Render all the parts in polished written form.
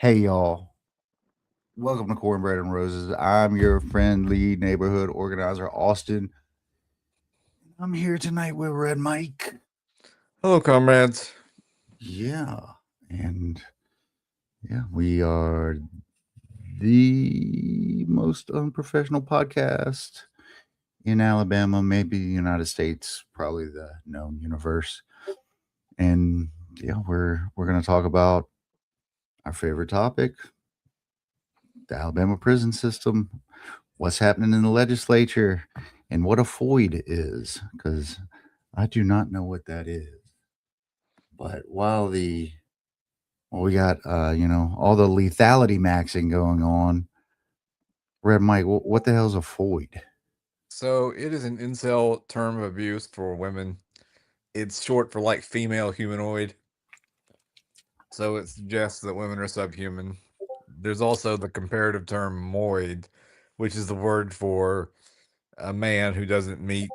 Hey, y'all. Welcome to Cornbread and Roses. I'm your friendly neighborhood organizer, Austin. I'm here tonight with Red Mike. Hello, comrades. Yeah. And we are the most unprofessional podcast in Alabama, maybe the United States, probably the known universe. And we're going to talk about our favorite topic, the Alabama prison system, what's happening in the legislature, and what a FOID is, because I do not know what that is. But we got all the lethality going on. Red Mike, what the hell's a FOID? So, it is an incel term of abuse for women. It's short for like female humanoid. So, it suggests that women are subhuman. There's also the comparative term moid, which is the word for a man who doesn't meet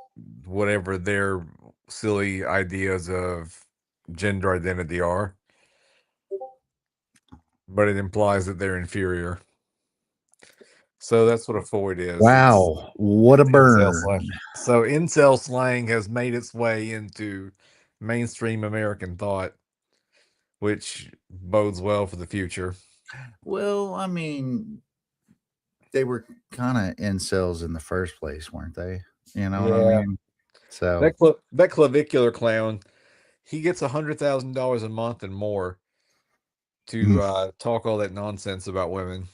whatever their silly ideas of gender identity are, but it implies that they're inferior. So, that's what a foid is. Wow, what a Incel burn! slang. So incel slang has made its way into mainstream American thought, which bodes well for the future. Well, I mean, they were kind of incels in the first place, weren't they? You know what I Yeah, mean? So, that clavicular clown, he gets $100,000 a month and more mm, to talk all that nonsense about women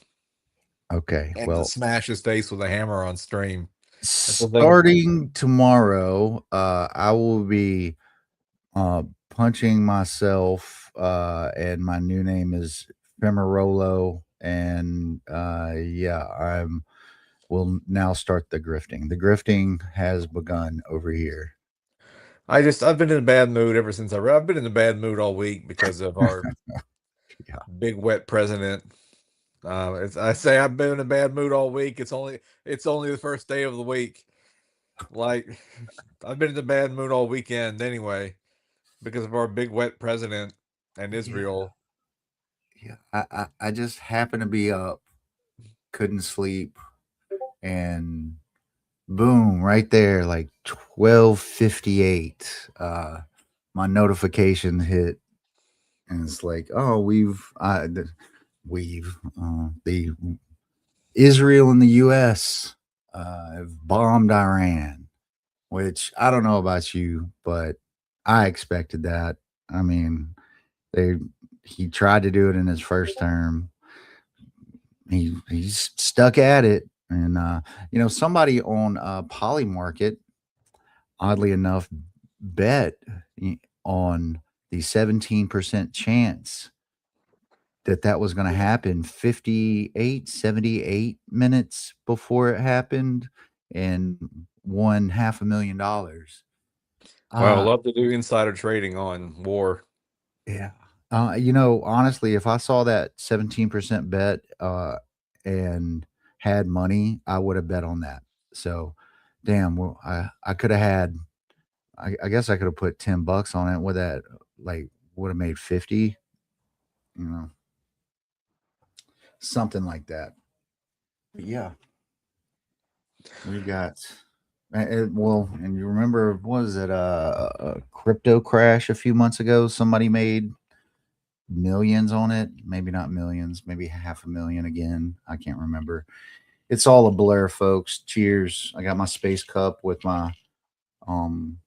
okay, and to well, smash his face with a hammer on stream. That's the thing. starting tomorrow, I will be punching myself, and my new name is Femerolo, and I'm will now start the grifting. The grifting has begun over here. I've been in a bad mood ever since I've been in a bad mood all week because of our Yeah, big wet president. I say I've been in a bad mood all week. It's only the first day of the week. Like I've been in a bad mood all weekend anyway because of our big wet president and yeah, Israel. yeah. I just happened to be up, couldn't sleep, and boom, right there, like 12:58. My notification hit, and it's like, oh, the Israel and the U.S. Have bombed Iran, which I don't know about you, but I expected that. I mean, they he tried to do it in his first term. He's stuck at it, and somebody on Poly Market, oddly enough, bet on the 17% chance that was going to happen 78 minutes before it happened, and won $500,000. Well, I Uh love to do insider trading on war. yeah. Honestly, if I saw that 17% bet and had money, I would have bet on that. So damn, well, I could have had, I guess I could have put $10 on it. Would that, like, would have made 50, you know, something like that. But yeah, we got well, and you remember, what was it, a crypto crash a few months ago? Somebody made millions on it, maybe not millions, maybe 500,000 again. I can't remember. It's all a blur, folks. Cheers. I got my space cup with my um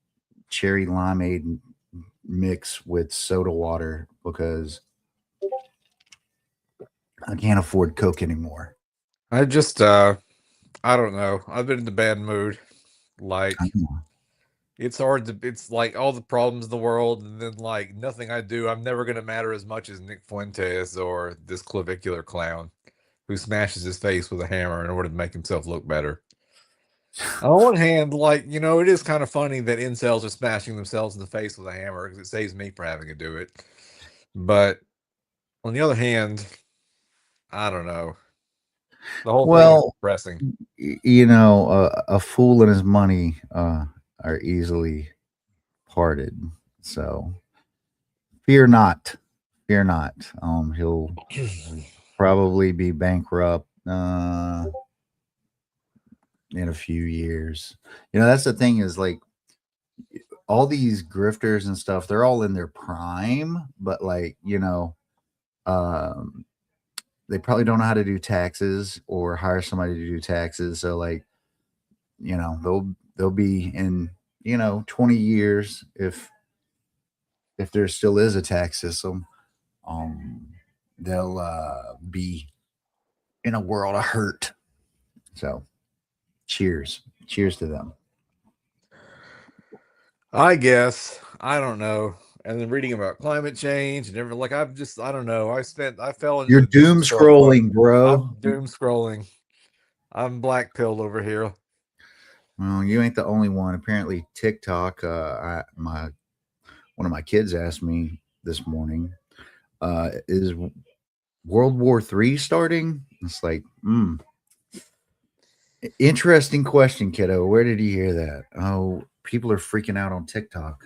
cherry limeade mix with soda water because I can't afford Coke anymore. I just I don't know. I've been in a bad mood. Like it's like all the problems in the world and then like nothing I do, I'm never gonna matter as much as Nick Fuentes or this clavicular clown who smashes his face with a hammer in order to make himself look better. On one hand, like, it is kind of funny that incels are smashing themselves in the face with a hammer because it saves me from having to do it. But on the other hand, I don't know. The whole thing is Well, depressing. a fool and his money are easily parted. So fear not, fear not. He'll probably be bankrupt in a few years. That's the thing is like all these grifters and stuff, they're all in their prime, but like, um, they probably don't know how to do taxes or hire somebody to do taxes. So like, they'll be in, 20 years if there still is a tax system, um, they'll be in a world of hurt. So cheers. Cheers to them. I guess. I don't know. And then reading about climate change and everything. Like I don't know. I fell into You're the doom doom scroll mode. scrolling, bro. I'm doom scrolling. I'm black pilled over here. Well, you ain't the only one. Apparently, TikTok. One of my kids asked me this morning, "Is World War III starting?" It's like, interesting question, kiddo. Where did you hear that? Oh, people are freaking out on TikTok.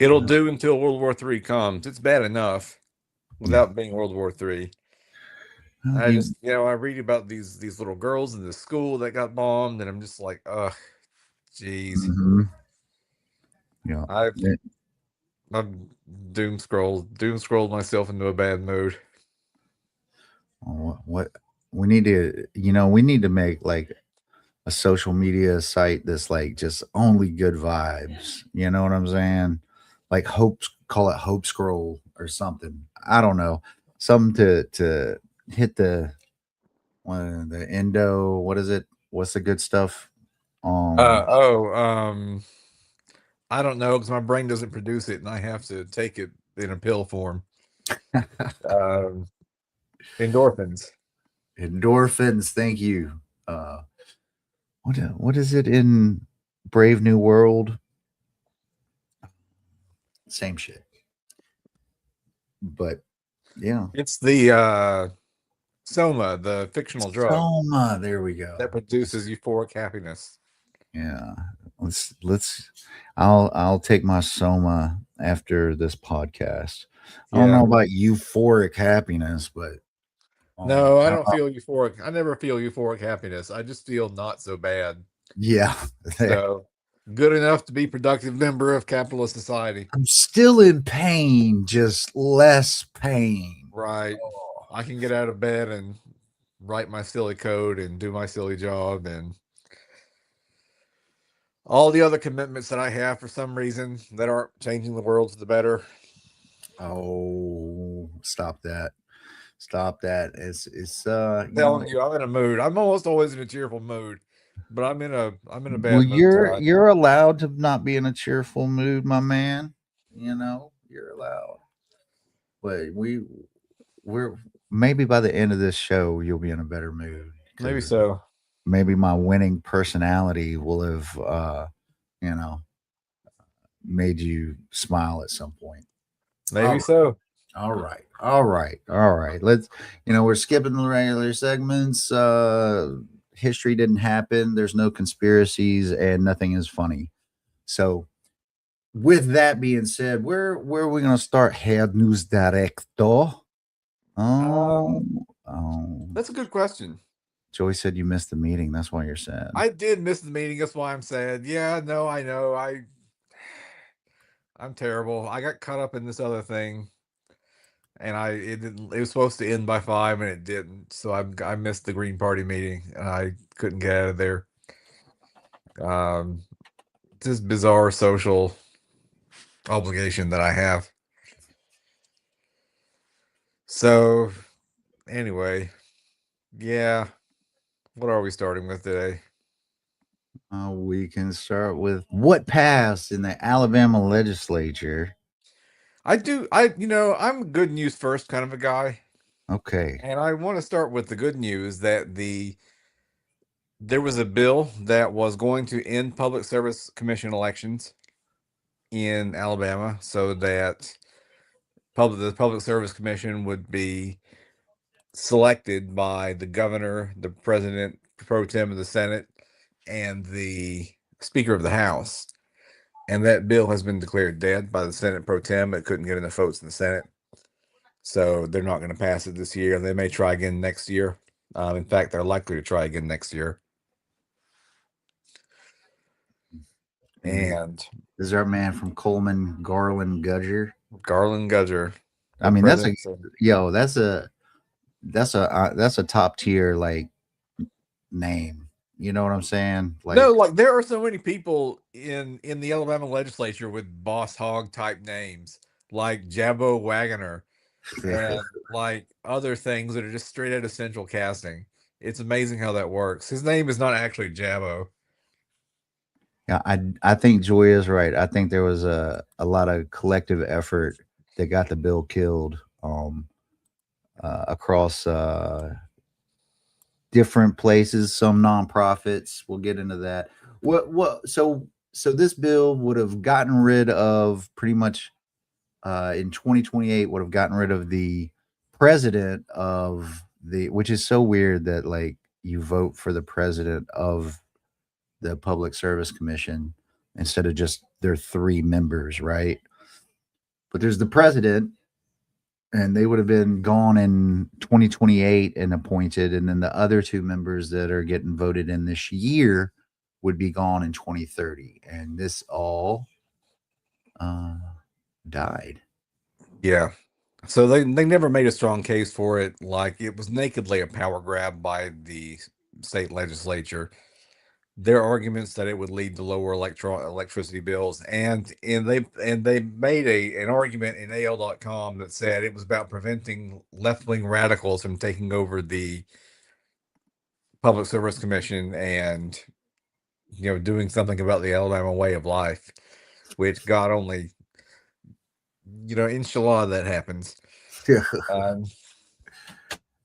It'll do until World War III comes. It's bad enough without being World War III. I just, I read about these little girls in the school that got bombed, and I'm just like, ugh, jeez. Yeah, I've doom scrolled myself into a bad mood. what we need to make like a social media site that's like just only good vibes. You know what I'm saying? Like call it Hope Scroll or something. I don't know. Something to hit the endo. What is it? What's the good stuff? Uh oh, I don't know because my brain doesn't produce it, and I have to take it in a pill form. Um, endorphins. Endorphins. Thank you. What is it in Brave New World? Same shit. But yeah, It's the soma, the fictional drug Soma. There we go. that produces euphoric happiness. Yeah. Let's I'll take my Soma after this podcast. I don't Yeah. know about euphoric happiness, but No, I don't feel euphoric. I never feel euphoric happiness. I just feel not so bad. yeah. So good enough to be productive member of capitalist society. I'm still in pain, just less pain. Right. I can get out of bed and write my silly code and do my silly job and all the other commitments that I have for some reason that aren't changing the world for the better. Oh, stop that. Stop that. It's Telling you, I'm in a mood. I'm almost always in a cheerful mood, but I'm in a well, bad mood you're tonight. you're allowed to not be in a cheerful mood, my man. You're allowed. But we're maybe by the end of this show you'll be in a better mood. Maybe so. Maybe my winning personality will have you know made you smile at some point. Maybe so. All right. All right. All right. Let's, we're skipping the regular segments. History didn't happen. There's no conspiracies and nothing is funny. So, with that being said, where are we going to start? Head news director. That's a good question. Joey said you missed the meeting. That's why you're sad. I did miss the meeting. That's why I'm sad. Yeah, no, I know. I'm terrible. I got caught up in this other thing, and it was supposed to end by 5, and it didn't. So I missed the Green Party meeting, and I couldn't get out of there. Just bizarre social obligation that I have. So anyway, yeah. What are we starting with today? We can start with what passed in the Alabama legislature. I'm a good news first kind of a guy. Okay. And I want to start with the good news that there was a bill that was going to end public service commission elections in Alabama so that the public service commission would be selected by the governor, the president pro tem of the Senate, and the speaker of the House. And that bill has been declared dead by the Senate pro tem. It couldn't get enough votes in the Senate. So they're not going to pass it this year. They may try again next year. In fact, they're likely to try again next year. And this is our man from Coleman, Garland Gudger. Garland Gudger. I mean, that's a top tier like name. You know what I'm saying? Like, no, like there are so many people in the Alabama legislature with boss hog type names, like Jabbo Wagoner, and like other things that are just straight out of central casting. It's amazing how that works. His name is not actually Jabbo. yeah, I think Joy is right. I think there was a lot of collective effort that got the bill killed across different places, some nonprofits. We'll get into that. So this bill would have gotten rid of pretty much in 2028 would have gotten rid of the president of the, which is so weird that like you vote for the president of the Public Service Commission instead of just their three members, right? But there's the president, and they would have been gone in 2028 and appointed, and then the other two members that are getting voted in this year would be gone in 2030, and this all died. Yeah. So they never made a strong case for it. Like it was nakedly a power grab by the state legislature. Their arguments that it would lead to lower electricity bills, and they made an argument in AL.com that said it was about preventing left-wing radicals from taking over the Public Service Commission and doing something about the Alabama way of life, which God only inshallah that happens.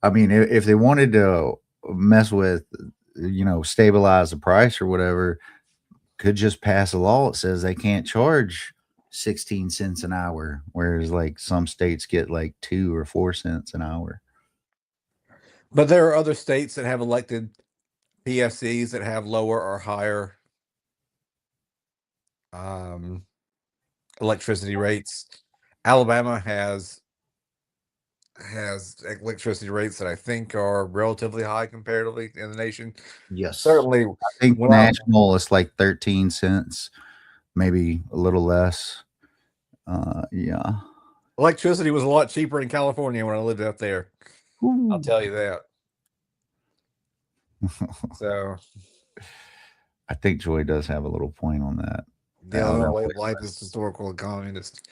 I mean, if they wanted to mess with, stabilize the price or whatever, could just pass a law that says they can't charge 16 cents an hour, whereas like some states get like 2 or 4 cents an hour. But there are other states that have elected PSCs that have lower or higher electricity rates. Alabama has electricity rates that I think are relatively high comparatively in the nation. Yes, certainly. I think national is like 13 cents, maybe a little less. Yeah, electricity was a lot cheaper in California when I lived up there. Ooh. I'll tell you that. So I think Joy does have a little point on that. The Alabama way of life is historical and communist.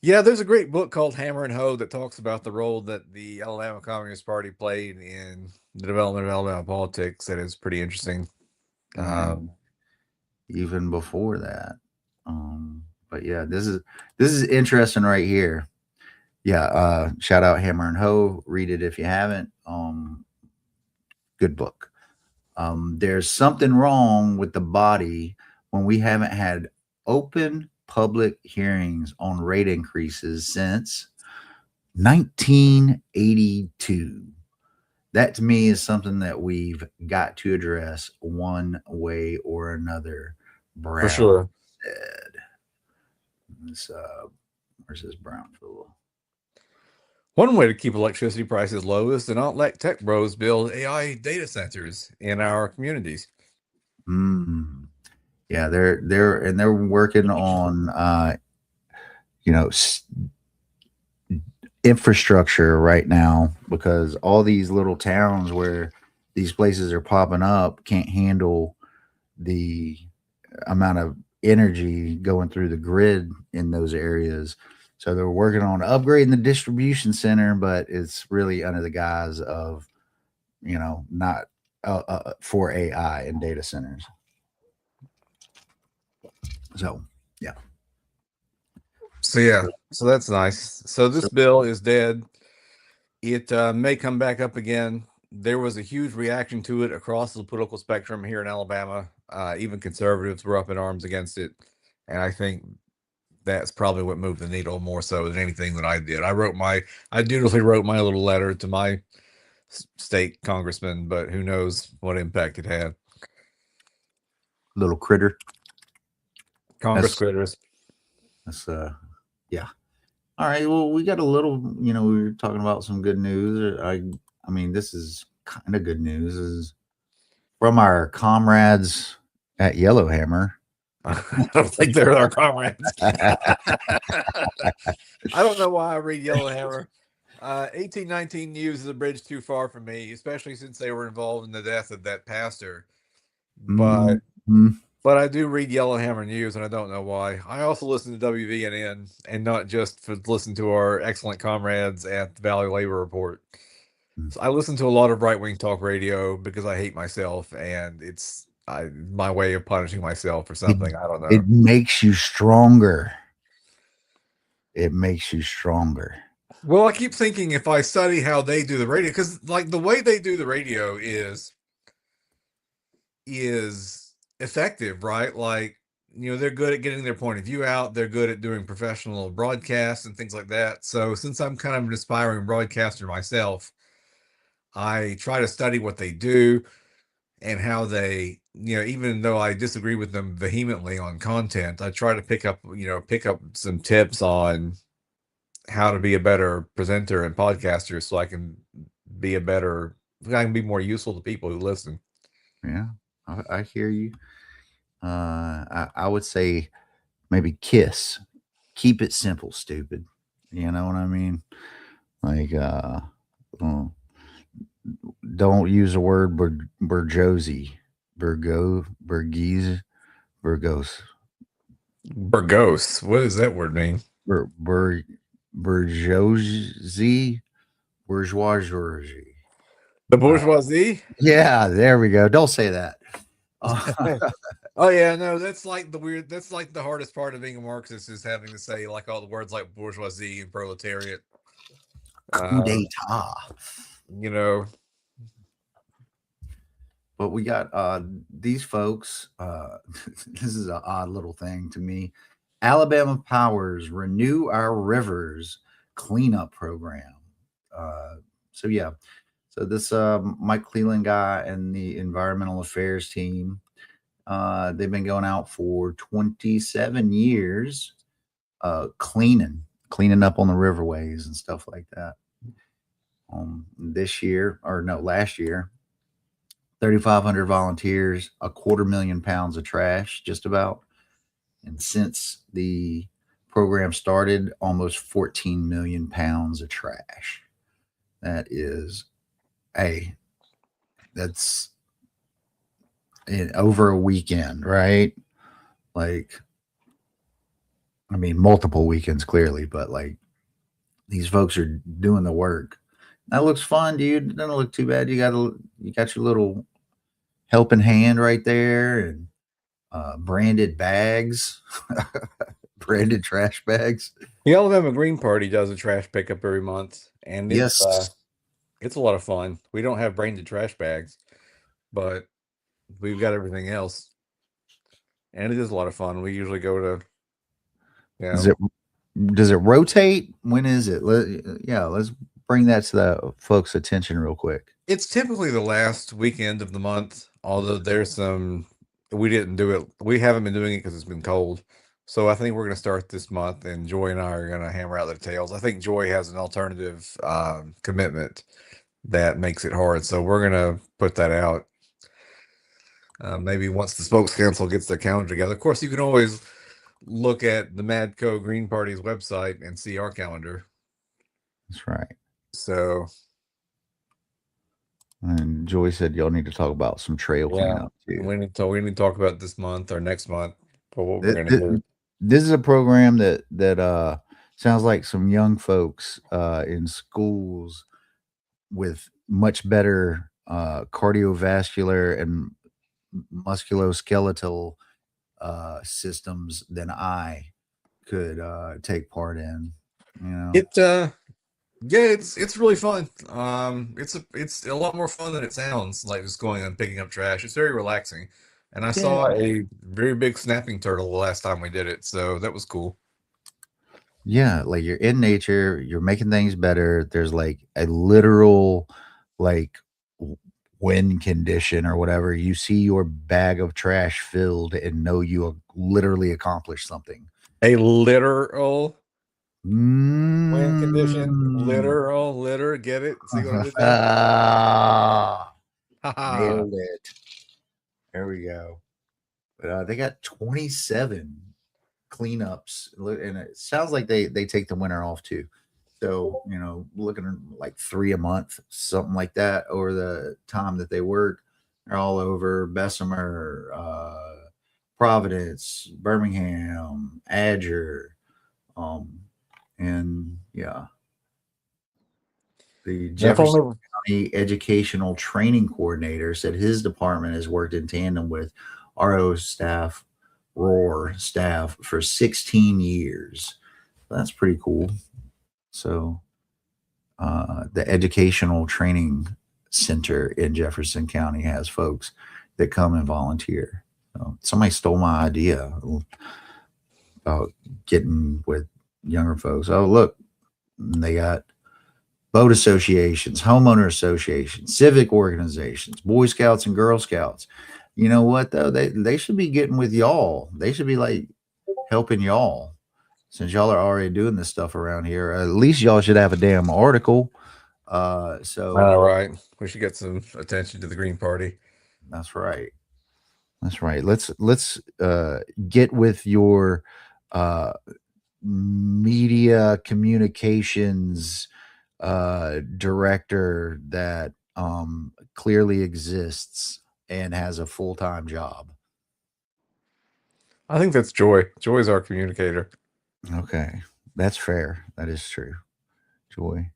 Yeah, there's a great book called Hammer and Hoe that talks about the role that the Alabama Communist Party played in the development of Alabama politics. That is pretty interesting. Even before that. But yeah, this is interesting right here. Yeah, shout out Hammer and Hoe. Read it if you haven't. Good book. There's something wrong with the body when we haven't had open public hearings on rate increases since 1982. That to me is something that we've got to address one way or another. Brown for sure said. Where's this Brown fellow? One way to keep electricity prices low is to not let tech bros build AI data centers in our communities. Yeah, they're working on infrastructure right now, because all these little towns where these places are popping up can't handle the amount of energy going through the grid in those areas. So they're working on upgrading the distribution center, but it's really under the guise of, not for AI and data centers. So, yeah. So that's nice. So this bill is dead. It may come back up again. There was a huge reaction to it across the political spectrum here in Alabama. Even conservatives were up in arms against it. And I think that's probably what moved the needle more so than anything that I did. I dutifully wrote my little letter to my state congressman, but who knows what impact it had. Little critter. Congress critters. That's yeah. All right. Well, we got a little. We were talking about some good news. I mean, this is kind of good news. Is from our comrades at Yellowhammer. I don't think they're our comrades. I don't know why I read Yellowhammer. 1819 News is a bridge too far for me, especially since they were involved in the death of that pastor. But Mhm. but I do read Yellowhammer News, and I don't know why. I also listen to WVNN, and not just for listen to our excellent comrades at the Valley Labor Report. So I listen to a lot of right-wing talk radio because I hate myself, and it's my way of punishing myself for It, something. I don't know. it makes you stronger. It makes you stronger. Well, I keep thinking if I study how they do the radio, because like the way they do the radio is effective, right? Like, they're good at getting their point of view out. They're good at doing professional broadcasts and things like that. So since I'm kind of an aspiring broadcaster myself, I try to study what they do and how they, even though I disagree with them vehemently on content, I try to pick up some tips on how to be a better presenter and podcaster so I can be more useful to people who listen. Yeah, I hear you. I would say maybe KISS. Keep it simple, stupid. You know what I mean? Like, uh, don't use the word Burjosi, Burgos, Burgos. What does that word mean? Bur, Bur, Burjosi, bourgeoisie. The bourgeoisie? Yeah, there we go. Don't say that. Uh, Oh yeah, no, that's like the hardest part of being a Marxist is having to say like all the words like bourgeoisie and proletariat. coup Uh, d'etat. you know, But we got these folks. This is an odd little thing to me. Alabama Powers Renew Our Rivers cleanup program. Uh, so yeah, so this Mike Cleland guy and the environmental affairs team, they've been going out for 27 years, cleaning up on the riverways and stuff like that. This year, or no, last year, 3,500 volunteers, 250,000 pounds of trash, just about. And since the program started, almost 14 million pounds of trash. That is that's over a weekend, right? Like, I mean, multiple weekends clearly, but like these folks are doing the work. That looks fun, dude. It doesn't look too bad. You got your little helping hand right there, and branded bags, branded trash bags. the Alabama Green Party does a trash pickup every month, and Yes. it's a lot of fun. We don't have branded trash bags, but we've got everything else, and it is a lot of fun. We usually go to, you Does know, it does it rotate? When is it? Yeah, let's bring that to the folks' attention real quick. it's typically the last weekend of the month. Although we didn't do it. We haven't been doing it because it's been cold. So I think we're going to start this month, and Joy and I are going to hammer out the details. I think Joy has an alternative commitment that makes it hard, so we're going to put that out. Maybe once the spokes council gets their calendar together. Of course, you can always look at the Madco Green Party's website and see our calendar. That's right. So, And Joy said y'all need to talk about some trail cleanup too. we need to talk about this month or next month for what we're Th- going to th- do. This is a program that sounds like some young folks in schools with much better cardiovascular and musculoskeletal systems than I could take part in. Yeah, it's really fun. It's a lot more fun than it sounds, like just going and picking up trash. It's very relaxing. And I Yeah. saw a very big snapping turtle the last time we did it, so that was cool. Yeah, like you're in nature, you're making things better. There's like a literal like win condition or whatever. You see your bag of trash filled and know you literally accomplished something. A literal Wind condition, Mm. litter, oh, litter, get it? See what I did there? Ah, Haha. nailed it. There we go. But they got 27 cleanups, and it sounds like they take the winter off too. So looking at like 3 a month, something like that, over the time that they work. They're all over Bessemer, Providence, Birmingham, Adger, um, and yeah, the Yeah, if Jefferson only County Educational Training Coordinator said his department has worked in tandem with ROR staff for 16 years. That's pretty cool. So, the Educational Training Center in Jefferson County has folks that come and volunteer. Somebody stole my idea about getting with younger folks. Oh, look, they got boat associations, homeowner associations, civic organizations, Boy Scouts and Girl Scouts. You know what though? They should be getting with y'all. They should be like helping y'all, since y'all are already doing this stuff around here. At least y'all should have a damn article. So all right. We should get some attention to the Green Party. that's right. That's right. Let's get with your uh media communications director that clearly exists and has a full-time job. I think that's Joy. Joy's our communicator. Okay, that's fair. That is true. Joy.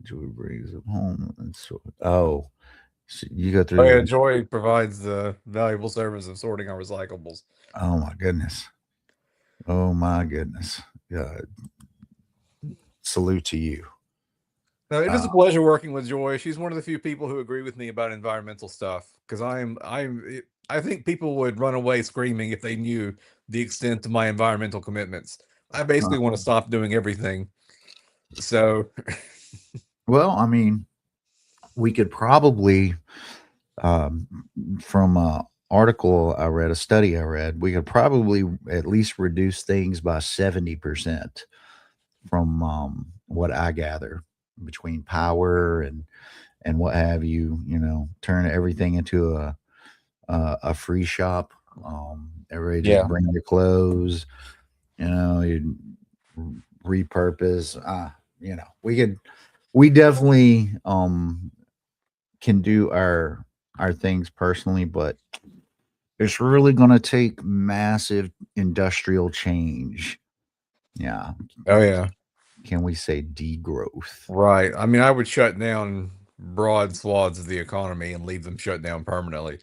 Joy brings them home. Oh, so you go Oh through yeah, the. Joy provides the valuable service of sorting our recyclables. Oh my goodness. Oh my goodness. Yeah. Salute to you. No, it is Uh, a pleasure working with Joy. She's one of the few people who agree with me about environmental stuff because I think people would run away screaming if they knew the extent of my environmental commitments. I uh, basically want to stop doing everything. So, well, I mean, we could probably, um, from a article I read, a study I read, we could probably at least reduce things by 70% from what I gather, between power and what have you. Turn everything into a free shop. Everybody just yeah. bring their clothes. You repurpose. We definitely can do our things personally, but it's really going to take massive industrial change. Yeah. Oh yeah. Can we say degrowth? Right. I mean, I would shut down broad swaths of the economy and leave them shut down permanently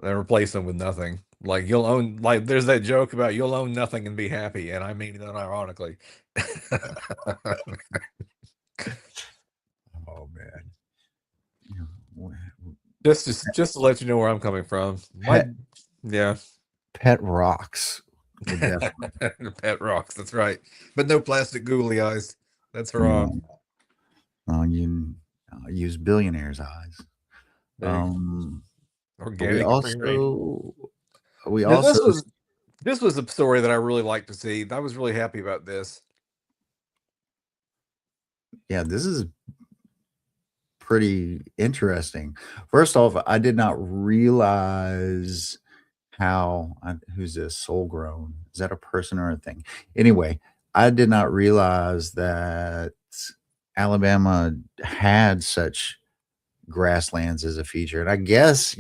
and replace them with nothing. Like you'll own, like there's that joke about you'll own nothing and be happy, and I mean that ironically. Oh man. Just to let you know where I'm coming from. My Pet yeah, pet rocks would definitely. pet rocks. That's right, but no plastic googly eyes. That's hurrah. You you use billionaires' eyes. There you go. Um, but we Organic and free range. also we Now also this was a story that I really like to see. I was really happy about this. yeah, this is pretty interesting. First off, I did not realize who's this soul grown? Is that a person or a thing? Anyway, I did not realize that Alabama had such grasslands as a feature. And I guess,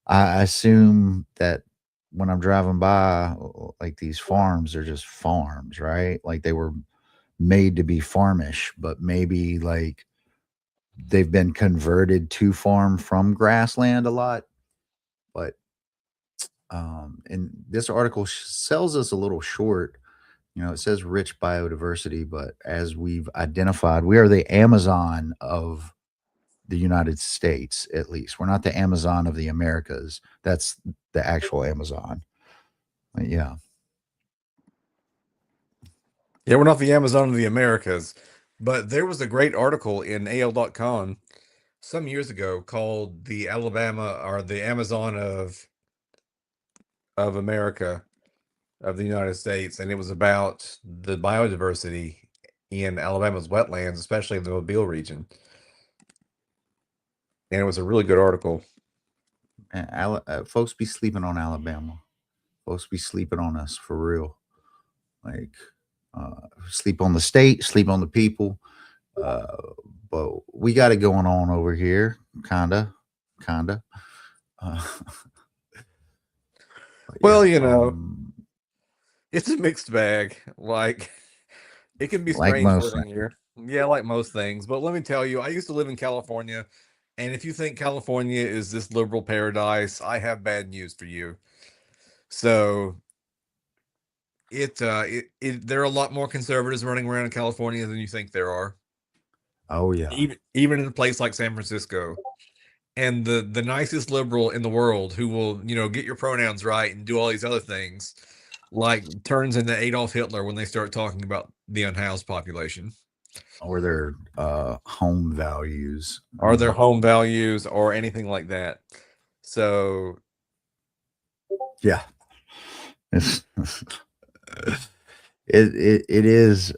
I assume that when I'm driving by, like, these farms are just farms, right? Like they were made to be farmish, but maybe like they've been converted to farm from grassland a lot. But and this article sells us a little short. It says rich biodiversity, but as we've identified, we are the Amazon of the United States. At least we're not the Amazon of the Americas. That's the actual Amazon. But yeah. Yeah, we're not the Amazon of the Americas, but there was a great article in AL.com some years ago called "The Alabama or the Amazon of America," of the United States, and it was about the biodiversity in Alabama's wetlands, especially in the Mobile region. And it was a really good article. Folks be sleeping on Alabama. Folks be sleeping on us for real. Like, sleep on the state, sleep on the people. Uh, but we got it going on over here, kinda. Uh, Well, yeah, it's a mixed bag. Like, it can be like strange most living here. Yeah, like most things. But let me tell you, I used to live in California. And if you think California is this liberal paradise, I have bad news for you. So there are a lot more conservatives running around in California than you think there are. Oh yeah. Even in a place like San Francisco. And the nicest liberal in the world who will, get your pronouns right and do all these other things, like turns into Adolf Hitler when they start talking about the unhoused population. Or their home values. Or their home values or anything like that. So Yeah. It's, it is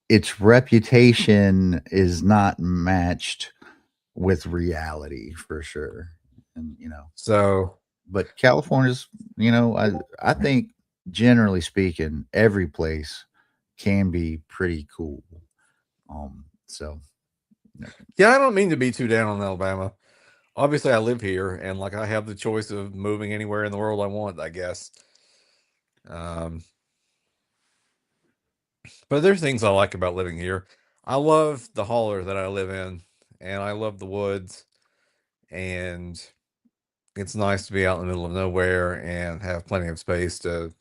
its reputation is not matched with reality for sure. And so but California's, I think generally speaking, every place can be pretty cool. So yeah, I don't mean to be too down on Alabama. Obviously, I live here, and like I have the choice of moving anywhere in the world I want, I guess. But there's things I like about living here. I love the holler that I live in, and I love the woods, and it's nice to be out in the middle of nowhere and have plenty of space to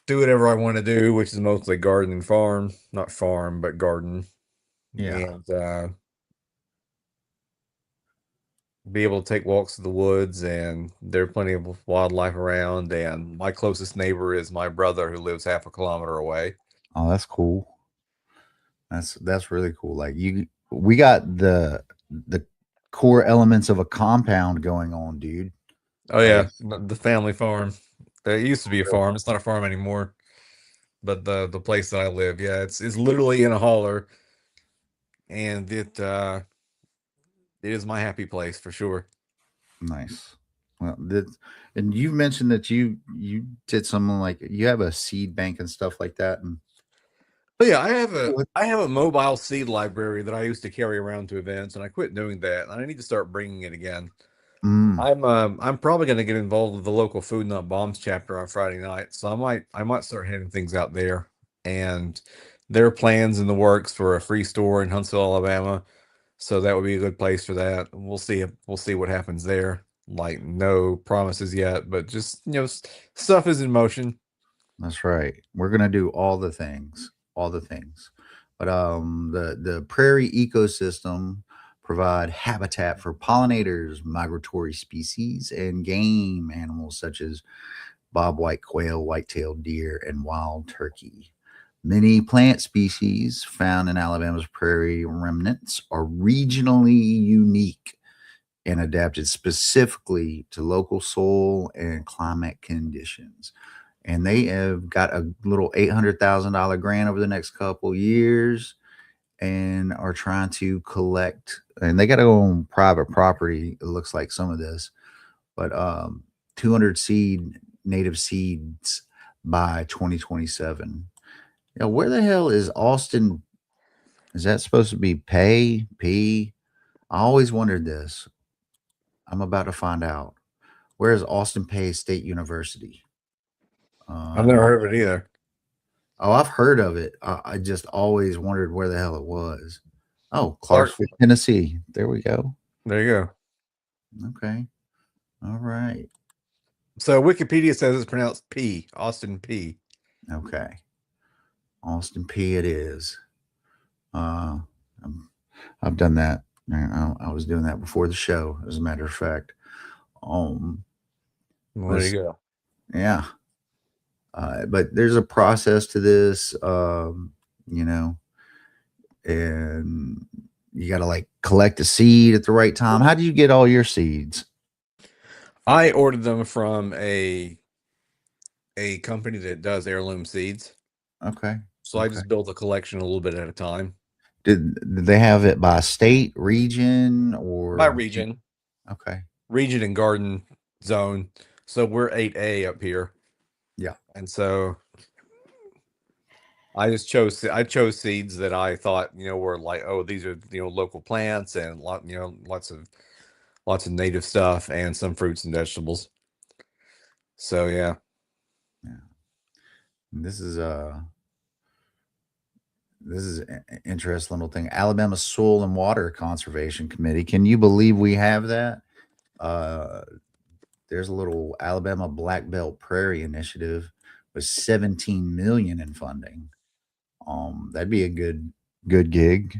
do whatever I want to do, which is mostly garden and farm, not farm, but garden. yeah. And be able to take walks to the woods, and there are plenty of wildlife around. And my closest neighbor is my brother, who lives half a kilometer away. Oh, that's cool. That's really cool. Like we got the core elements of a compound going on, dude. Oh Like, yeah, the family farm. It used to be a farm. It's not a farm anymore. But the place that I live, yeah, it's literally in a holler, and it is my happy place for sure. nice. Well, and you mentioned that you did something like you have a seed bank and stuff like that, and But yeah, I have a mobile seed library that I used to carry around to events, and I quit doing that. And I need to start bringing it again. mm, I'm probably going to get involved with the local Food Not Bombs chapter on Friday night, so I might start handing things out there. And there are plans in the works for a free store in Huntsville, Alabama, so that would be a good place for that. We'll see what happens there. Like, no promises yet, but just stuff is in motion. that's right. We're gonna do all the things. But the prairie ecosystem provide habitat for pollinators, migratory species, and game animals such as bobwhite quail, white-tailed deer, and wild turkey. Many plant species found in Alabama's prairie remnants are regionally unique and adapted specifically to local soil and climate conditions. And they have got a little $800,000 grant over the next couple years and are trying to collect. And they got to go on private property. It looks like some of this, but 200 native seeds by 2027. Where the hell is Austin? Is that supposed to be pay P? I always wondered this. I'm about to find out. Where is Austin Pay State University? I've never Um, heard of it either. oh, I've heard of it. I just always wondered where the hell it was. Oh, Clark, Clarksville, Tennessee. There we go. there you go. Okay. All right. So Wikipedia says it's pronounced P, Austin P. Okay. Austin P. It is. Uh, I've done that. I was doing that before the show, as a matter of fact. Um, Well, there you go. yeah. But there's a process to this, and you got to like collect a seed at the right time. How do you get all your seeds? I ordered them from a a company that does heirloom seeds. Okay. So I Okay. just built a collection a little bit at a time. Did they have it by state, region, By or region, okay? region and garden zone. So we're 8A up here. Yeah. And so I chose seeds that I thought, were like, oh, these are, local plants and lots of native stuff and some fruits and vegetables. So yeah. Yeah. This is an interesting little thing. Alabama Soil and Water Conservation Committee. Can you believe we have that? Uh, there's a little Alabama Black Belt Prairie Initiative with 17 million in funding. That'd be a good gig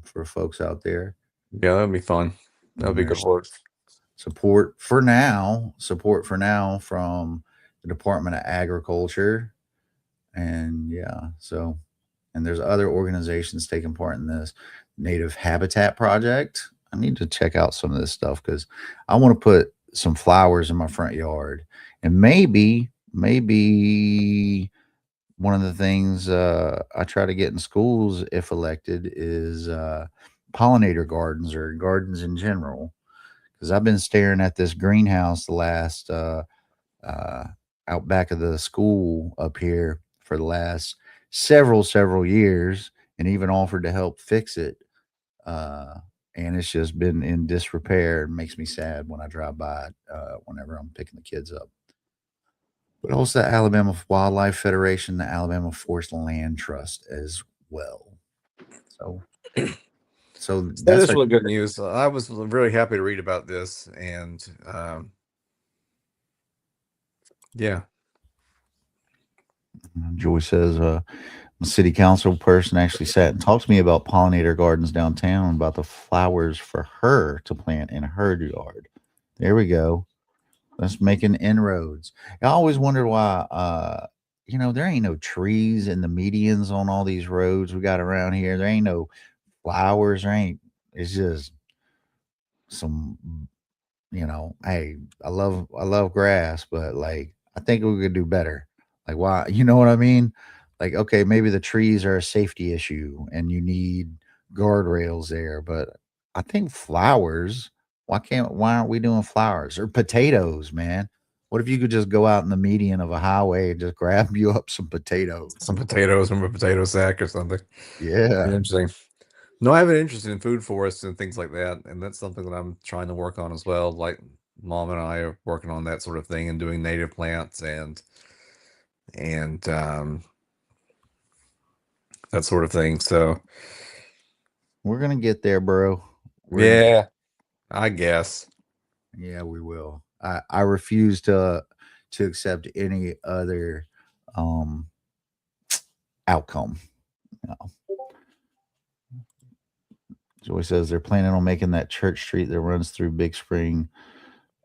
for folks out there. Yeah, that'd be fun. That'd And be good there's work. support for now from the Department of Agriculture. And yeah, so and there's other organizations taking part in this Native Habitat Project. I need to check out some of this stuff because I want to put some flowers in my front yard, and maybe one of the things I try to get in schools, if elected, is pollinator gardens or gardens in general. Because I've been staring at this greenhouse the last uh, out back of the school up here for the last several years, and even offered to help fix it. Uh, and it's just been in disrepair. It makes me sad when I drive by it whenever I'm picking the kids up. But also the Alabama Wildlife Federation, the Alabama Forest Land Trust as well. So, so That that's is our really good news. I was really happy to read about this, and yeah. Joy says, a city council person actually sat and talked to me about pollinator gardens downtown, about the flowers for her to plant in her yard. There we go. That's making inroads. I always wondered why, there ain't no trees in the medians on all these roads we got around here. There ain't no flowers. It's just some, hey, I love grass, but like, I think we could do better. Like, why, you know what I mean? Like, okay, maybe the trees are a safety issue and you need guardrails there, but I think flowers, why aren't we doing flowers or potatoes, man? What if you could just go out in the median of a highway and just grab you up some potatoes? Some potatoes from a potato sack or something. Yeah. Interesting. No, I have an interest in food forests and things like that, and that's something that I'm trying to work on as well. Like mom and I are working on that sort of thing and doing native plants and that sort of thing. So We're gonna get there, bro. We're yeah, I guess. Yeah, we will. I refuse to accept any other um outcome. No. Joy says they're planning on making that church street that runs through Big Spring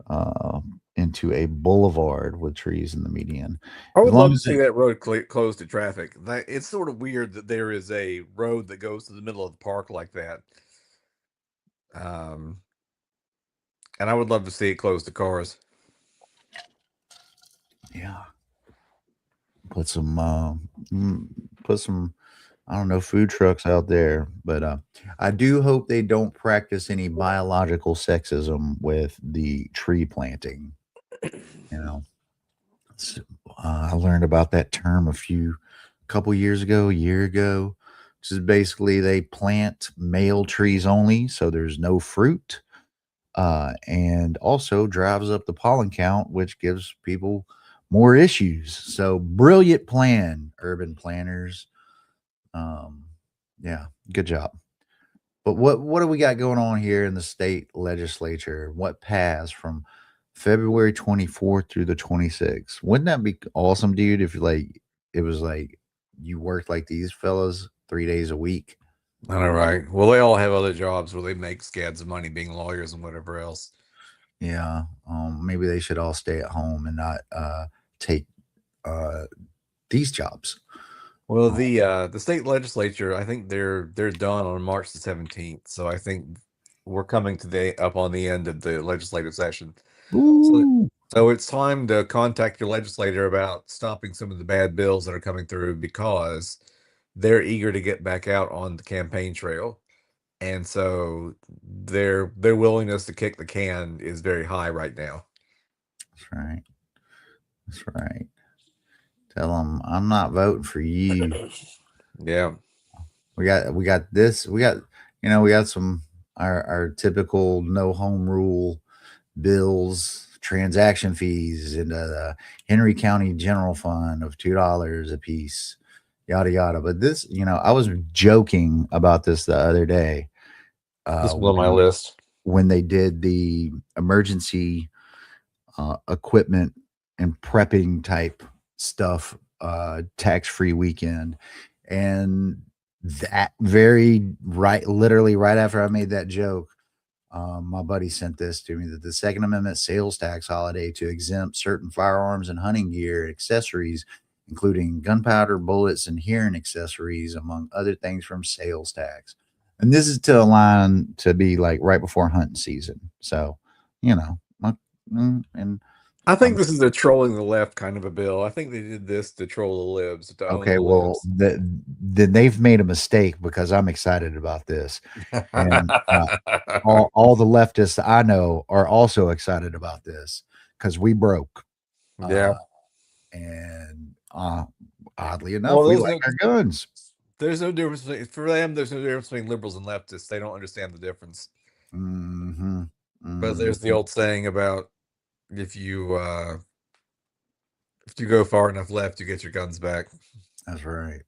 uh into a boulevard with trees in the median. I As would love long to as see it that road closed to traffic. It's sort of weird that there is a road that goes to the middle of the park like that. Um, and I would love to see it closed to cars. yeah, put some put some I don't know, food trucks out there, but I do hope they don't practice any biological sexism with the tree planting, you know. S I learned about that term couple years ago, a year ago, which is basically they plant male trees only, so there's no fruit, and also drives up the pollen count, which gives people more issues. So brilliant plan, urban planners. Um, yeah, good job. But what do we got going on here in the state legislature? What passed from February 24th through the 26th? Wouldn't that be awesome, dude? If like it was like you worked like these fellas 3 days a week. I know, right? Well, they all have other jobs where they make scads of money being lawyers and whatever else. Yeah, maybe they should all stay at home and not take uh, these jobs. Well, Uh, the state legislature, I think they're done on March the 17th. So I think we're coming to the up on the end of the legislative session. So Ooh. So it's time to contact your legislator about stopping some of the bad bills that are coming through because they're eager to get back out on the campaign trail. And so their willingness to kick the can is very high right now. That's right. That's right. Tell them I'm not voting for you. Yeah. We got this. We got some our typical no home rule bills, transaction fees into the Henry County General Fund of $2 a piece, yada yada. But this, I was joking about this the other day. This Uh, was on my when list. when they did the emergency equipment and prepping type stuff, tax free weekend, and that very right, literally right after I made that joke, my buddy sent this to me that the Second Amendment sales tax holiday to exempt certain firearms and hunting gear and accessories, including gunpowder, bullets, and hearing accessories, among other things, from sales tax. And this is to align to be like right before hunting season. So, you know, and I I'm think this is a trolling the left kind of a bill. I think they did this to troll the libs, to own okay. the Well, libs. then they've made a mistake because I'm excited about this. And all the leftists I know are also excited about this because we broke. Yeah. Uh, and oddly enough, Well, we like our guns. there's no difference for them. There's no difference between liberals and leftists. They don't understand the difference. Hmm. But there's the old saying about if you uh, if you go far enough left, you get your guns back. That's right.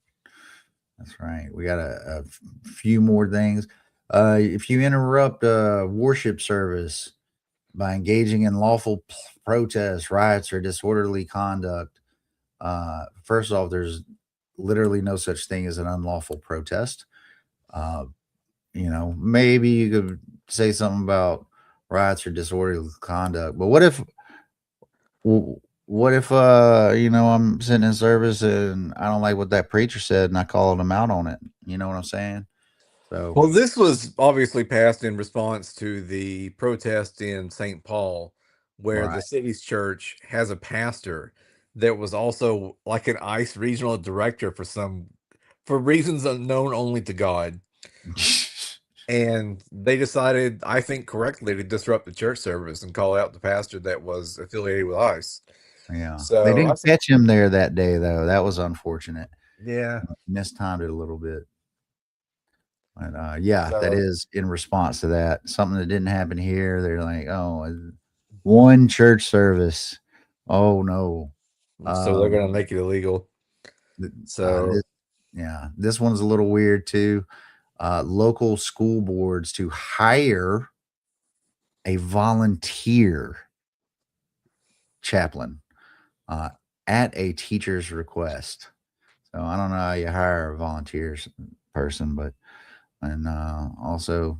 That's right. We got a few more things. If you interrupt a worship service by engaging in lawful protests, riots, or disorderly conduct, first off, there's literally no such thing as an unlawful protest. Uh, maybe you could say something about riots or disorderly conduct, but what if I'm sitting in service and I don't like what that preacher said and I called him out on it? You know what I'm saying? So, Well, this was obviously passed in response to the protest in St. Paul, where right. the city's church has a pastor that was also like an ICE regional director for reasons unknown only to God. And they decided, I think correctly, to disrupt the church service and call out the pastor that was affiliated with ICE. Yeah. They So, didn't catch him there that day though. That was unfortunate. yeah. Mistimed it a little bit. But yeah, that So, is in response to that. Something that didn't happen here. They're like, oh, one church service. Oh no. so they're Um, going to make it illegal. th- So, this, yeah, this one's a little weird too. Local school boards to hire a volunteer chaplain uh, at a teacher's request. So I don't know how you hire a volunteers person, but and also,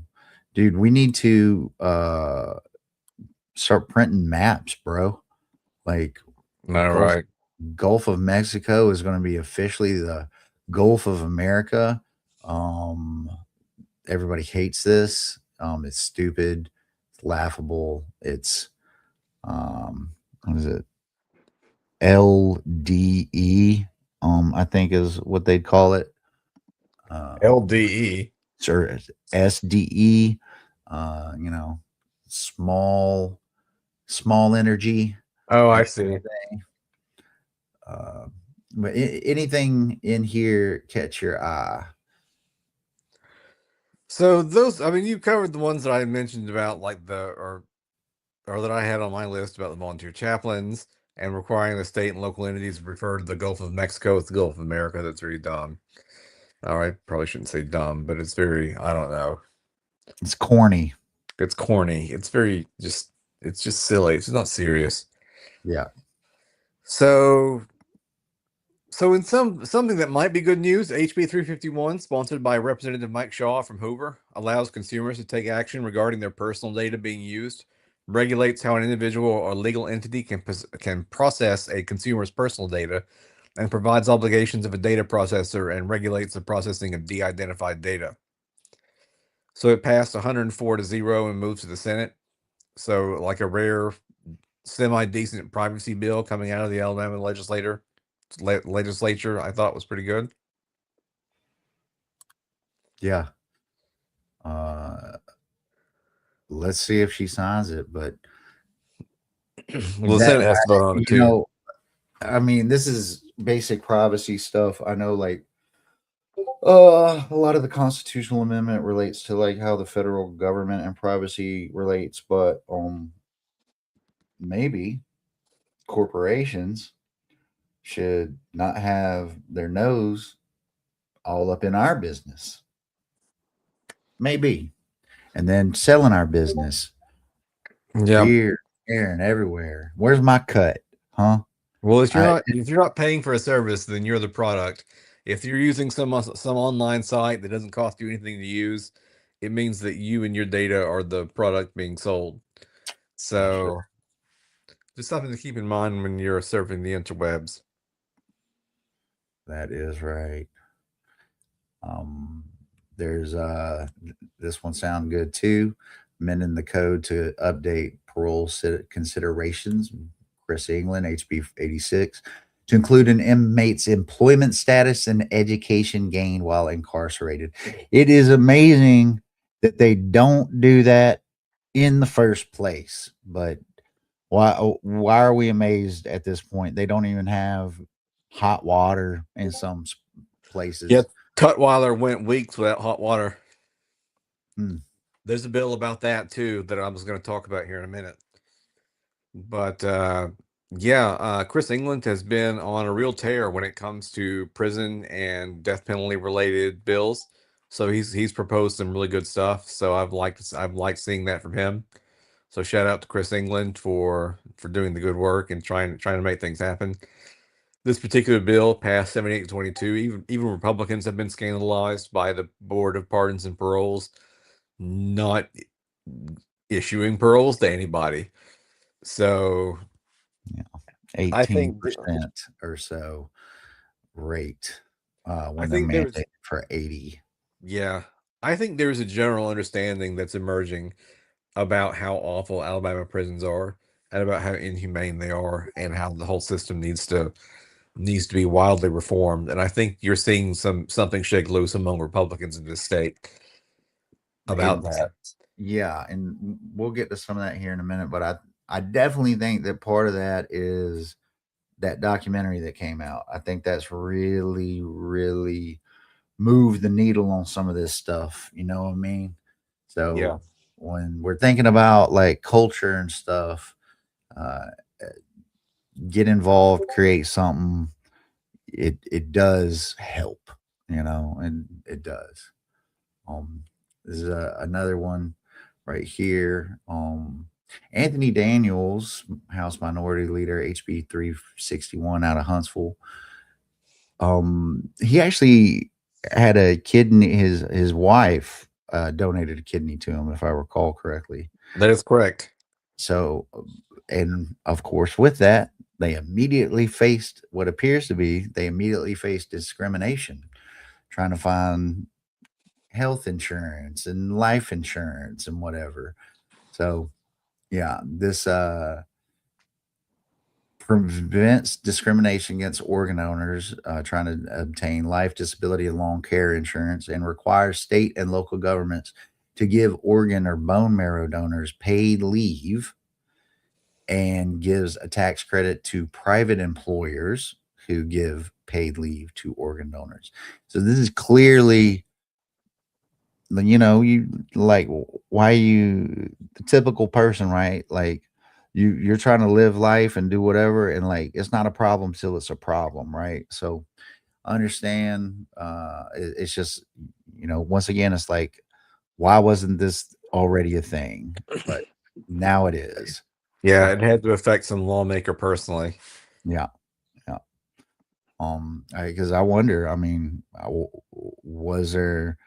dude, we need to start printing maps, bro. Like all Gulf right. Gulf of Mexico is going to be officially the Gulf of America. Um, Everybody hates this. It's stupid. It's laughable. It's what is it? LDE. I think is what they'd call it. LDE. Or SDE. You know, small small energy. Oh, I That see. uh, but anything in here catch your eye? So those, I mean, you covered the ones that I mentioned about, like or that I had on my list about the volunteer chaplains and requiring the state and local entities to refer to the Gulf of Mexico as the Gulf of America. That's very dumb. Or I probably shouldn't say dumb, but it's very, I don't know. It's corny. It's corny. It's very it's just silly. It's not serious. Yeah. So in something that might be good news, HB 351, sponsored by Representative Mike Shaw from Hoover, allows consumers to take action regarding their personal data being used, regulates how an individual or legal entity can process a consumer's personal data, and provides obligations of a data processor and regulates the processing of de-identified data. So it passed 104 to 0 and moved to the Senate. So like a rare semi decent privacy bill coming out of the Alabama legislature. I thought was pretty good. Yeah. Uh, let's see if she signs it. But Well, the that, Senate has to vote on it you too. know, I mean, this is basic privacy stuff. I know, like, a lot of the constitutional amendment relates to like how the federal government and privacy relates, but maybe corporations should not have their nose all up in our business. Maybe. And then selling our business Yeah. here, here, and everywhere. Where's my cut? Huh? Well, I if you're not paying for a service, then you're the product. If you're using some online site that doesn't cost you anything to use, it means that you and your data are the product being sold. that's right. So just something to keep in mind when you're surfing the interwebs. That is right. Um, there's this one sound good too. Amending the code to update parole considerations. Chris England, HB 86, to include an inmate's employment status and education gained while incarcerated. It is amazing that they don't do that in the first place. But why are we amazed at this point? They don't even have hot water in some Yeah, places. Tutwiler went weeks without hot water. Hmm. There's a bill about that too that I was going to talk about here in a minute. But yeah, Chris England has been on a real tear when it comes to prison and death penalty related bills. So he's proposed some really good stuff. So I've liked seeing that from him. So shout out to Chris England for doing the good work and trying to make things happen. This particular bill passed 78 to 22. Even Republicans have been scandalized by the Board of Pardons and Paroles not issuing paroles to anybody. So Yeah, I think 18% or so rate I when they're think there's mandated for 80. yeah, I think there's a general understanding that's emerging about how awful Alabama prisons are and about how inhumane they are and how the whole system needs to be wildly reformed. And I think you're seeing something shake loose among Republicans in this state about It, that. yeah, and we'll get to some of that here in a minute, but I definitely think that part of that is that documentary that came out. I think that's really, really moved the needle on some of this stuff. You know what I mean? Yeah. So when we're thinking about like culture and stuff, uh, get involved, create something. It does help, and it does. This is another one right here. Anthony Daniels, House Minority Leader, HB 361 out of Huntsville. He actually had a kidney. His wife donated a kidney to him, if I recall correctly. That is correct. So, and of course, with that, they immediately faced what appears to be they immediately faced discrimination, trying to find health insurance and life insurance and whatever. So, yeah, this prevents discrimination against organ owners trying to obtain life, disability, and long care insurance, and requires state and local governments to give organ or bone marrow donors paid leave, and gives a tax credit to private employers who give paid leave to organ donors. So this is clearly, you like, why you, the typical person, right? Like, you're trying to live life and do whatever, and like it's not a problem till it's a problem, right? So understand, it's just, once again, it's like, why wasn't this already a thing? But now it is. Yeah, it had to affect some lawmaker personally. Yeah. Yeah. Because I wonder, I mean, was there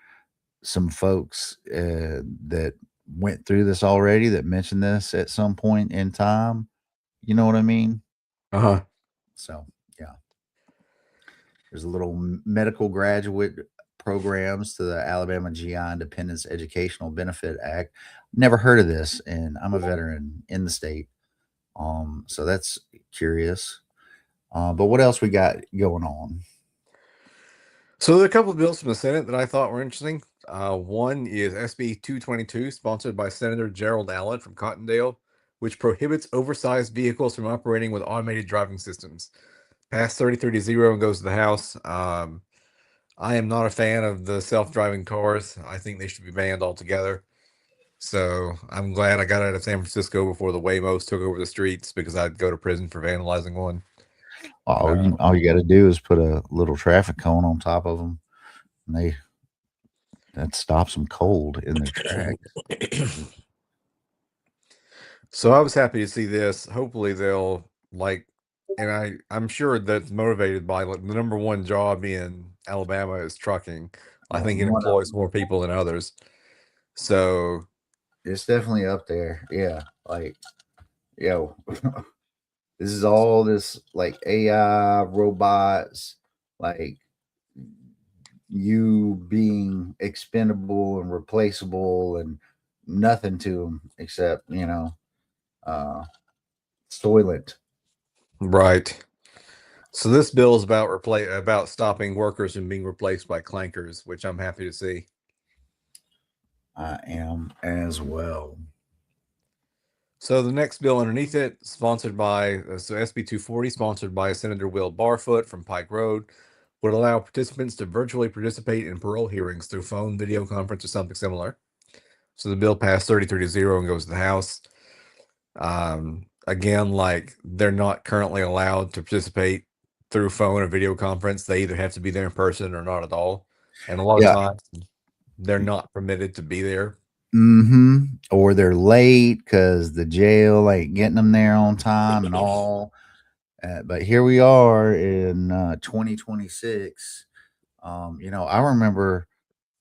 some folks that went through this already that mentioned this at some point in time? You know what I mean? Uh-huh. So, yeah, there's a little medical graduate programs to the Alabama GI Independence Educational Benefit Act. Never heard of this, and I'm a veteran in the state. So that's curious. But what else we got going on? So there are a couple of bills from the Senate that I thought were interesting. One is SB 222, sponsored by Senator Gerald Allen from Cottondale, which prohibits oversized vehicles from operating with automated driving systems. Passed 33-0 and goes to the House. I am not a fan of the self-driving cars. I think they should be banned altogether. So I'm glad I got out of San Francisco before the Waymos took over the streets, because I'd go to prison for vandalizing one. All you got to do is put a little traffic cone on top of them, and that stops them cold in their tracks. So I was happy to see this. Hopefully they'll and I'm sure that's motivated by, like, the number one job in Alabama is trucking. I think it employs more people than others. So it's definitely up there. Yeah, like, yo, this is all this like AI robots, like you being expendable and replaceable and nothing to them except soylent. right. So this bill is about stopping workers from being replaced by clankers, which I'm happy to see. I am as well. So the next bill underneath it, sponsored by SB 240, sponsored by Senator Will Barfoot from Pike Road, would allow participants to virtually participate in parole hearings through phone, video conference, or something similar. So the bill passed 33-0 and goes to the House. Again, like, they're not currently allowed to participate through phone or video conference. They either have to be there in person or not at all. And a lot of times they're not permitted to be there. Or they're late because the jail ain't getting them there on time and all. But here we are in 2026. I remember,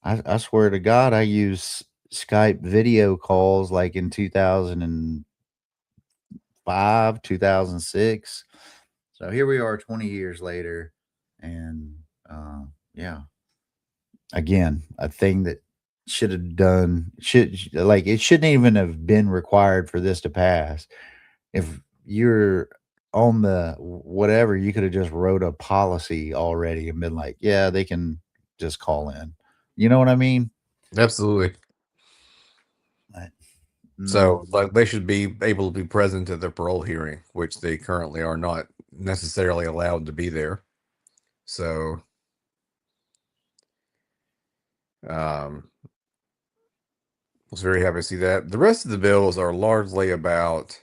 I swear to God, I used Skype video calls like in 2005, 2006. So here we are 20 years later. And yeah, again, a thing that it shouldn't even have been required for this to pass. If you're on the whatever, you could have just wrote a policy already and been like, yeah, they can just call in. You know what I mean? Absolutely. So, like, they should be able to be present at their parole hearing, which they currently are not necessarily allowed to be there. So, was very happy to see that. The rest of the bills are largely about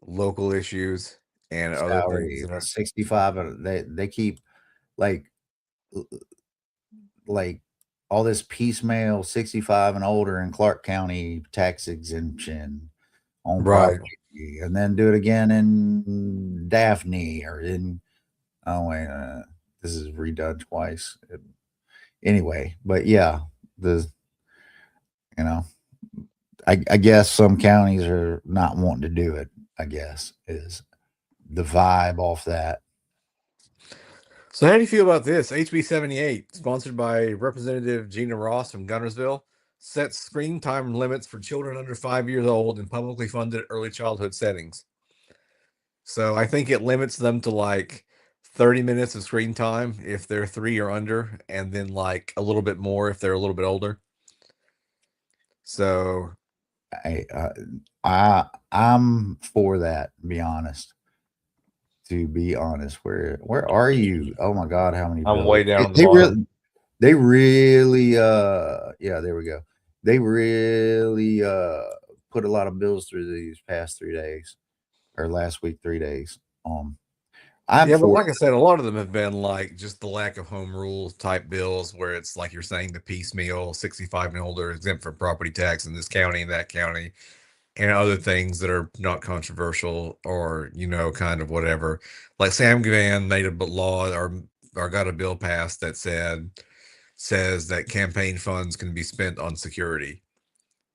local issues and other things. 65. They keep like all this piecemeal 65 and older in Clark County tax exemption on Right. property, and then do it again in Daphne or in this is redone twice. Anyway, but yeah, I guess some counties are not wanting to do it, I guess, is the vibe off that. So how do you feel about this? HB 78, sponsored by Representative Gina Ross from Gunnersville, sets screen time limits for children under 5 years old in publicly funded early childhood settings. So I think it limits them to like 30 minutes of screen time if they're 3 or under, and then like a little bit more if they're a little bit older. So I'm for that, to be honest. Where are you? Oh my God, how many I'm bills? way down They the bottom. really yeah, there we go. They really put a lot of bills through these past 3 days, or last week 3 days. Yeah, but like I said, a lot of them have been like just the lack of home rule type bills, where it's like you're saying the piecemeal 65 and older exempt from property tax in this county and that county, and other things that are not controversial, or kind of whatever. Like Sam Gavan made a law or got a bill passed that says that campaign funds can be spent on security.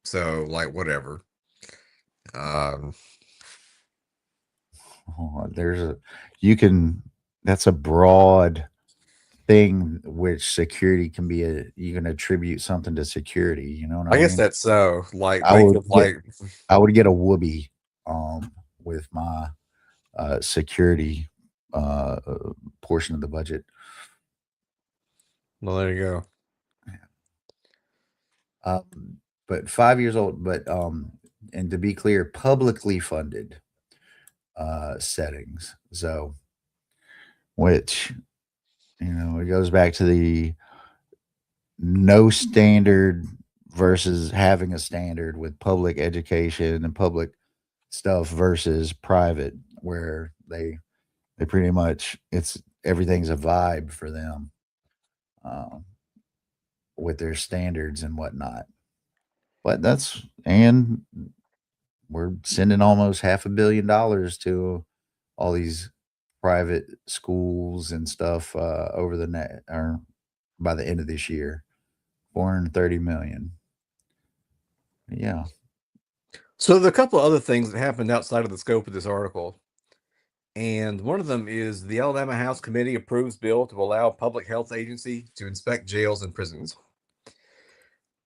So, like, whatever. That's a broad thing, which security can be you can attribute something to security. You know what I mean? guess that's so. Like, I would get a whoopee with my security portion of the budget. Well, there you go. But 5 years old. But and to be clear, publicly funded settings. So, which it goes back to the no standard versus having a standard with public education and public stuff versus private, where they pretty much everything's a vibe for them, um, with their standards and whatnot. But and we're sending almost $500 million to all these private schools and stuff over the net or by the end of this year, 430 million. Yeah. So there are a couple of other things that happened outside of the scope of this article. And one of them is the Alabama House Committee approves bill to allow public health agency to inspect jails and prisons.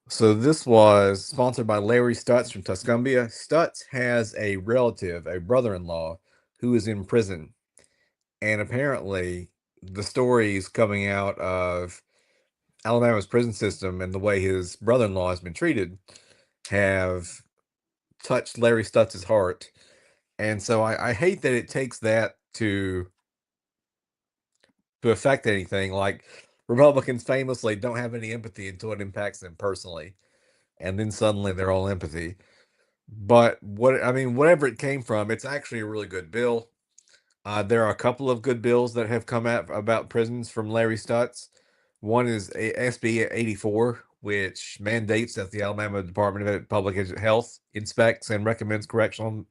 So this was sponsored by Larry Stutz from Tuscumbia. Stutz has a relative, a brother-in-law, who is in prison. And apparently the stories coming out of Alabama's prison system and the way his brother-in-law has been treated have touched Larry Stutz's heart. And so I hate that it takes that to affect anything. Like, Republicans famously don't have any empathy until it impacts them personally, and then suddenly they're all empathy. But whatever it came from, it's actually a really good bill. There are a couple of good bills that have come out about prisons from Larry Stutz. One is SB 84, which mandates that the Alabama Department of Public Health inspects and recommends correctional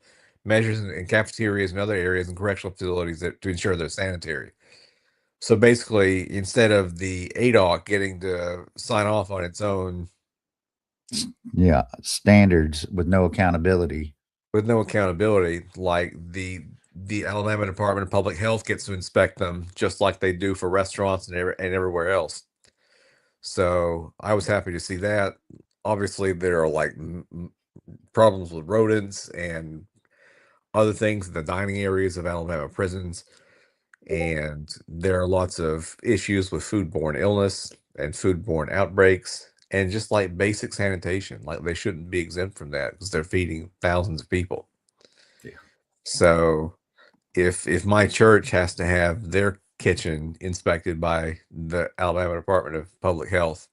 measures in cafeterias and other areas and correctional facilities to ensure they're sanitary. So basically, instead of the ADOC getting to sign off on its own, Yeah, standards with no accountability. like the Alabama Department of Public Health gets to inspect them just like they do for restaurants and everywhere else. So I was happy to see that. Obviously, there are like problems with rodents and other things in the dining areas of Alabama prisons. And there are lots of issues with foodborne illness and foodborne outbreaks and just like basic sanitation. Like, they shouldn't be exempt from that because they're feeding thousands of people. Yeah. So if my church has to have their kitchen inspected by the Alabama Department of Public Health,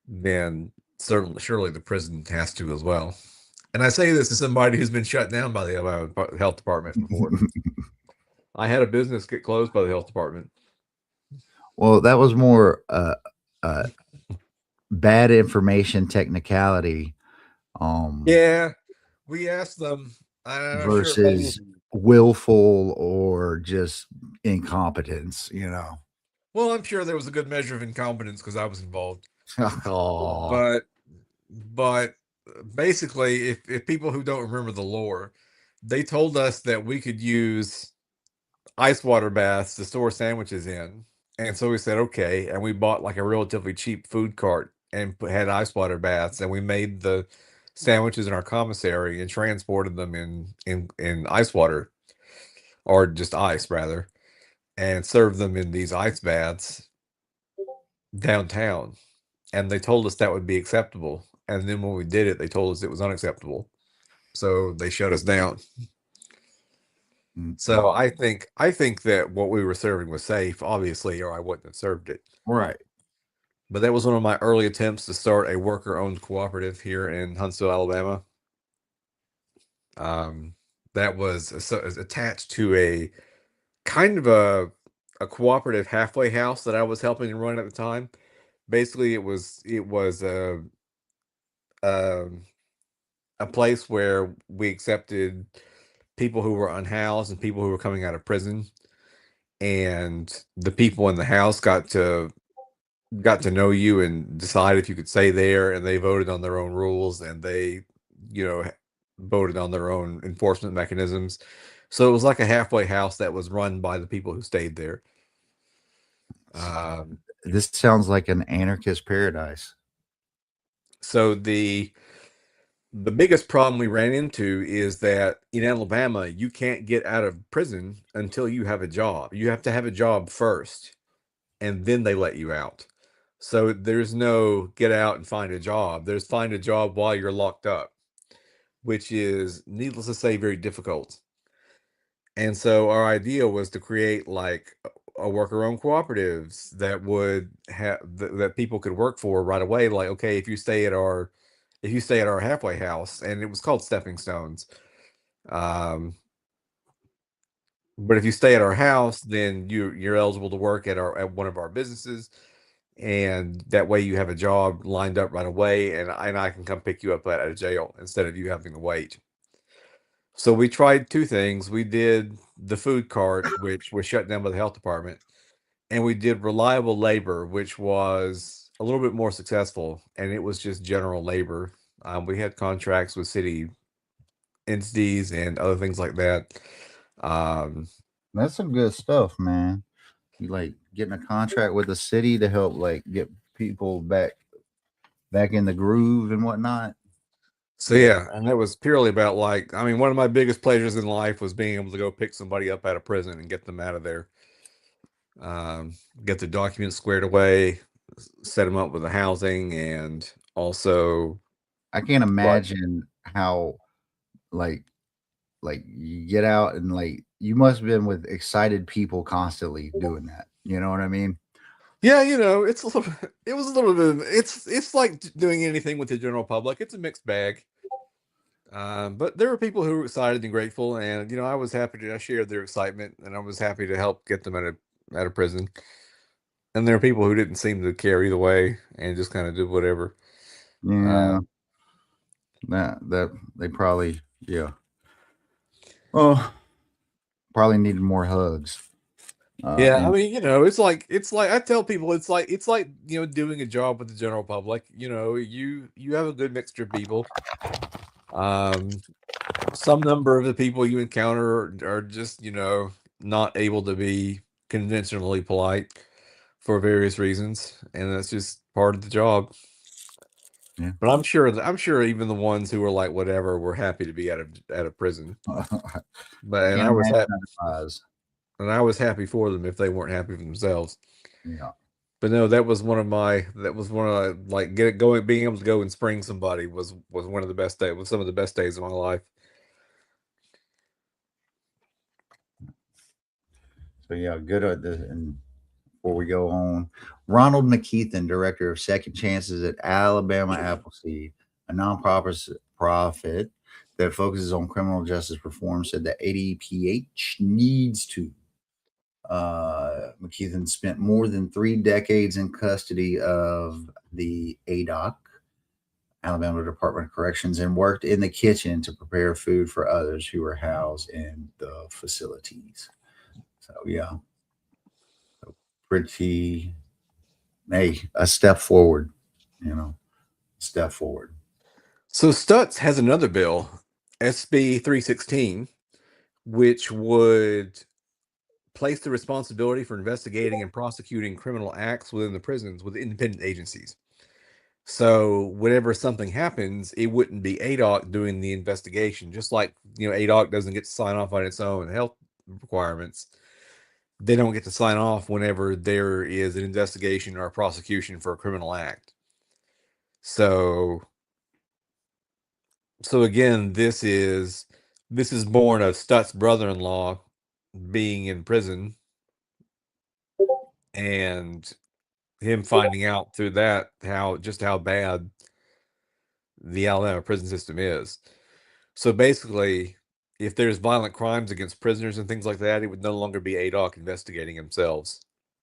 then surely the prison has to as well. And I say this as somebody who's been shut down by the Alabama Health Department before. I had a business get closed by the health department. Well, that was more bad information technicality. Yeah, we asked them. I'm sure Versus willful or just incompetence. Well, I'm sure there was a good measure of incompetence because I was involved. Oh, But basically, if people who don't remember the lore, they told us that we could use ice water baths to store sandwiches in. And so we said, okay. And we bought like a relatively cheap food cart and had ice water baths. And we made the sandwiches in our commissary and transported them in ice water, or just ice rather, and served them in these ice baths downtown. And they told us that would be acceptable. And then when we did it, they told us it was unacceptable. So they shut us down. So I think that what we were serving was safe, obviously, or I wouldn't have served it. right. But that was one of my early attempts to start a worker-owned cooperative here in Huntsville, Alabama. That was attached to a kind of a cooperative halfway house that I was helping run at the time. Basically, it was a place where we accepted people who were unhoused and people who were coming out of prison, and the people in the house got to know you and decide if you could stay there, and they voted on their own rules, and they voted on their own enforcement mechanisms. So it was like a halfway house that was run by the people who stayed there. This sounds like an anarchist paradise. So the The biggest problem we ran into is that in Alabama, you can't get out of prison until you have a job. You have to have a job first, and then they let you out. So there's no get out and find a job. There's find a job while you're locked up, which is, needless to say, very difficult. And so our idea was to create like a worker-owned cooperatives that would have that people could work for right away. Like, okay, if you stay at our halfway house, and it was called Stepping Stones. Um, but if you stay at our house, then you're eligible to work at one of our businesses, and that way you have a job lined up right away, and I can come pick you up out of jail instead of you having to wait. So we tried two things. We did the food cart, which was shut down by the health department, and we did reliable labor, which was a little bit more successful, and it was just general labor. We had contracts with city entities and other things like that. Um, That's some good stuff, man. You like getting a contract with the city to help like get people back in the groove and whatnot. so yeah, and that was purely about like, I mean, one of my biggest pleasures in life was being able to go pick somebody up out of prison and get them out of there. Um, get the documents squared away, set them up with the housing, and also I can't right. imagine how like you get out and like you must have been with excited people constantly doing that. You know what I mean? Yeah, it's a little it was a little bit it's like doing anything with the general public. It's a mixed bag. But there were people who were excited and grateful, and I was happy to I shared their excitement, and I was happy to help get them out of prison. And there are people who didn't seem to care either way and just kind of did whatever. Uh, Yeah, that they probably yeah. Oh, probably needed more hugs. yeah, I And mean, it's like I tell people it's like doing a job with the general public. You have a good mixture of people. Um, some number of the people you encounter are just not able to be conventionally polite for various reasons, and that's just part of the job. yeah, But I'm sure even the ones who were like whatever were happy to be out of prison. But and can't I was imagine happy otherwise. and I was happy for them if they weren't happy for themselves. Yeah. But no, that was one of like get it going, being able to go and spring somebody was one of the best days, was some of the best days of my life. So yeah, good at this. And before we go on, Ronald McKeithen, director of Second Chances at Alabama Appleseed, a nonprofit that focuses on criminal justice reform, said that ADPH needs to. McKeithen spent more than 3 decades in custody of the ADOC, Alabama Department of Corrections, and worked in the kitchen to prepare food for others who were housed in the facilities. So yeah, pretty a step forward, you know, step forward. So Stutz has another bill, SB 316, which would place the responsibility for investigating and prosecuting criminal acts within the prisons with independent agencies. So whenever something happens, it wouldn't be ADOC doing the investigation, just like ADOC doesn't get to sign off on its own health requirements. They don't get to sign off whenever there is an investigation or a prosecution for a criminal act. So so again, this is born of Stutt's brother-in-law being in prison and him finding out through that how bad the Alabama prison system is. So basically, if there's violent crimes against prisoners and things like that, it would no longer be ADOC investigating themselves.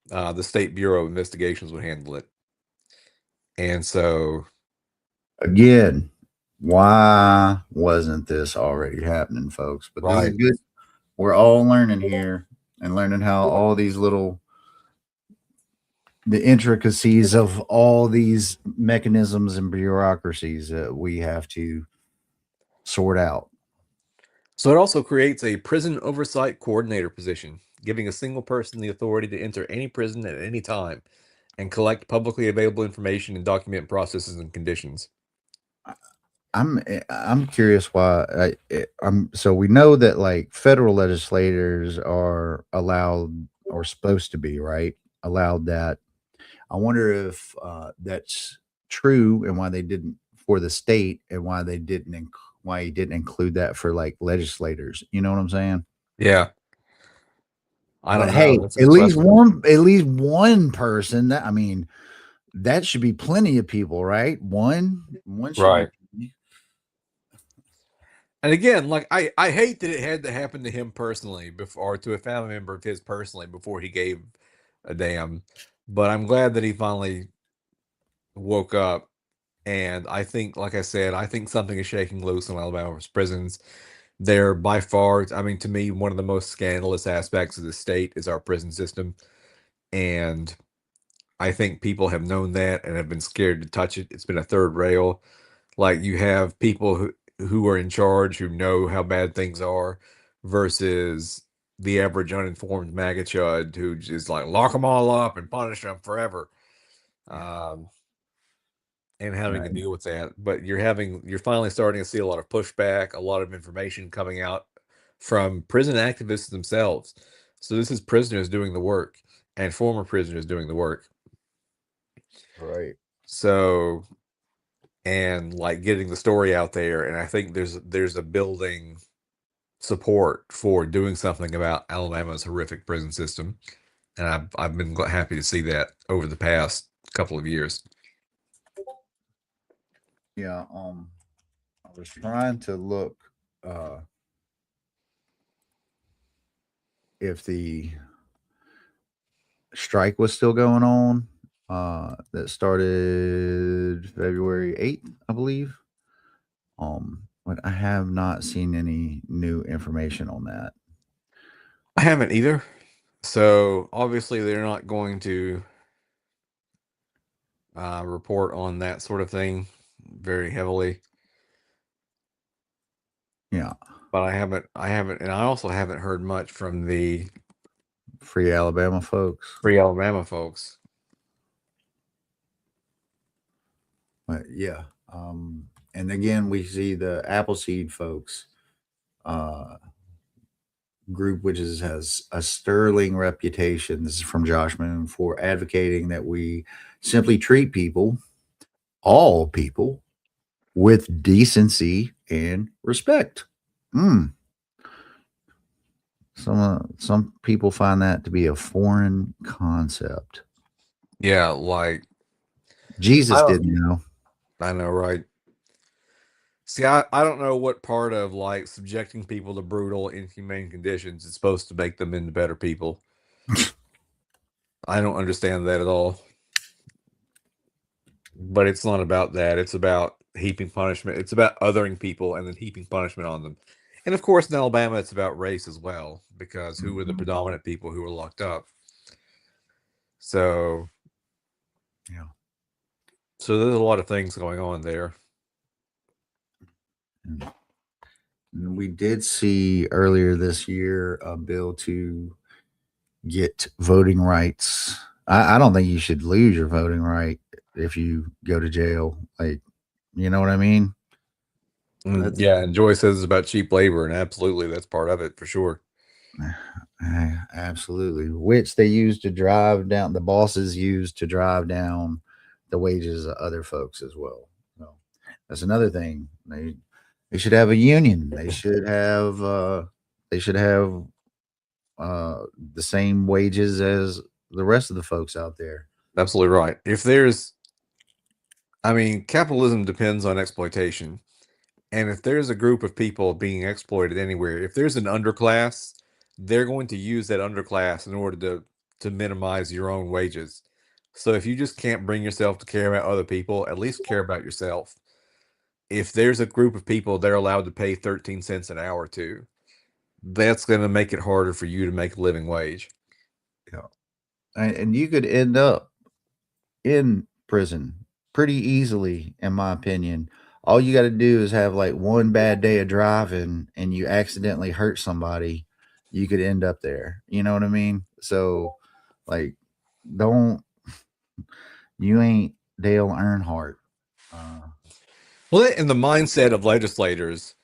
The State Bureau of Investigations would handle it. And so, Again, why wasn't this already happening, folks? But this is right. good. We're all learning here and learning how all these little the intricacies of all these mechanisms and bureaucracies that we have to sort out. So it also creates a prison oversight coordinator position, giving a single person the authority to enter any prison at any time and collect publicly available information and document processes and conditions. I'm curious why I'm so we know that like federal legislators are allowed or supposed to be right allowed that. I wonder if that's true and why they didn't for the state and why they didn't why he didn't include that for like legislators. You know what I'm saying? Yeah, I But don't know. hey, That's a good question. at least one person that I mean that should be plenty of people, right? One should be Right. And again, like I hate that it had to happen to him personally before, or to a family member of his personally before he gave a damn. But I'm glad that he finally woke up. And I think, like I said, I think something is shaking loose in Alabama's prisons. They're by far, I mean, to me, one of the most scandalous aspects of the state is our prison system. And I think people have known that and have been scared to touch it. It's been a third rail. Like you have people who are in charge who know how bad things are versus the average uninformed MAGA chud who just like lock them all up and punish them forever. Um, and having to Right. deal with that. But you're finally starting to see a lot of pushback, a lot of information coming out from prison activists themselves. So this is prisoners doing the work and former prisoners doing the work. Right. So and like getting the story out there, and I think there's a building support for doing something about Alabama's horrific prison system, and I've been happy to see that over the past couple of years. Yeah. I was trying to look uh if the strike was still going on. That started February 8th, I believe. But I have not seen any new information on that. I haven't either. So obviously they're not going to report on that sort of thing very heavily. Yeah. But I haven't, and I also haven't heard much from the Free Alabama folks. Free Alabama folks. But yeah. And again, we see the Appleseed folks uh, group, which has a sterling reputation. This is from Josh Moon for advocating that we simply treat people, all people, with decency and respect. Mm. Some people find that to be a foreign concept. Yeah, like I Jesus don't, didn't know. I know, right? See, I don't know what part of like subjecting people to brutal, inhumane conditions is supposed to make them into better people. I don't understand that at all. But it's not about that. It's about heaping punishment. It's about othering people and then heaping punishment on them. And of course, in Alabama, it's about race as well, because who were the Mhm. predominant people who were locked up? So, Yeah. so there's a lot of things going on there. And we did see earlier this year a bill to get voting rights. I don't think you should lose your voting right if you go to jail. Like, you know what I mean? That's Yeah, and Joy says it's about cheap labor, and absolutely, that's part of it for sure. absolutely. Which they use to drive down, the bosses use to drive down the wages of other folks as well. So that's another thing. They should have a union. They should have the same wages as the rest of the folks out there. Absolutely right. If there's, I mean, capitalism depends on exploitation. And if there's a group of people being exploited anywhere, if there's an underclass, they're going to use that underclass in order to minimize your own wages. So if you just can't bring yourself to care about other people, at least care about yourself. If there's a group of people they're allowed to pay 13 cents an hour to, that's going to make it harder for you to make a living wage. Yeah. And you could end up in prison pretty easily, in my opinion. All you got to do is have like one bad day of driving and you accidentally hurt somebody, you could end up there. You know what I mean? So, like, don't, you ain't Dale Earnhardt. Uh, Well, and the mindset of legislators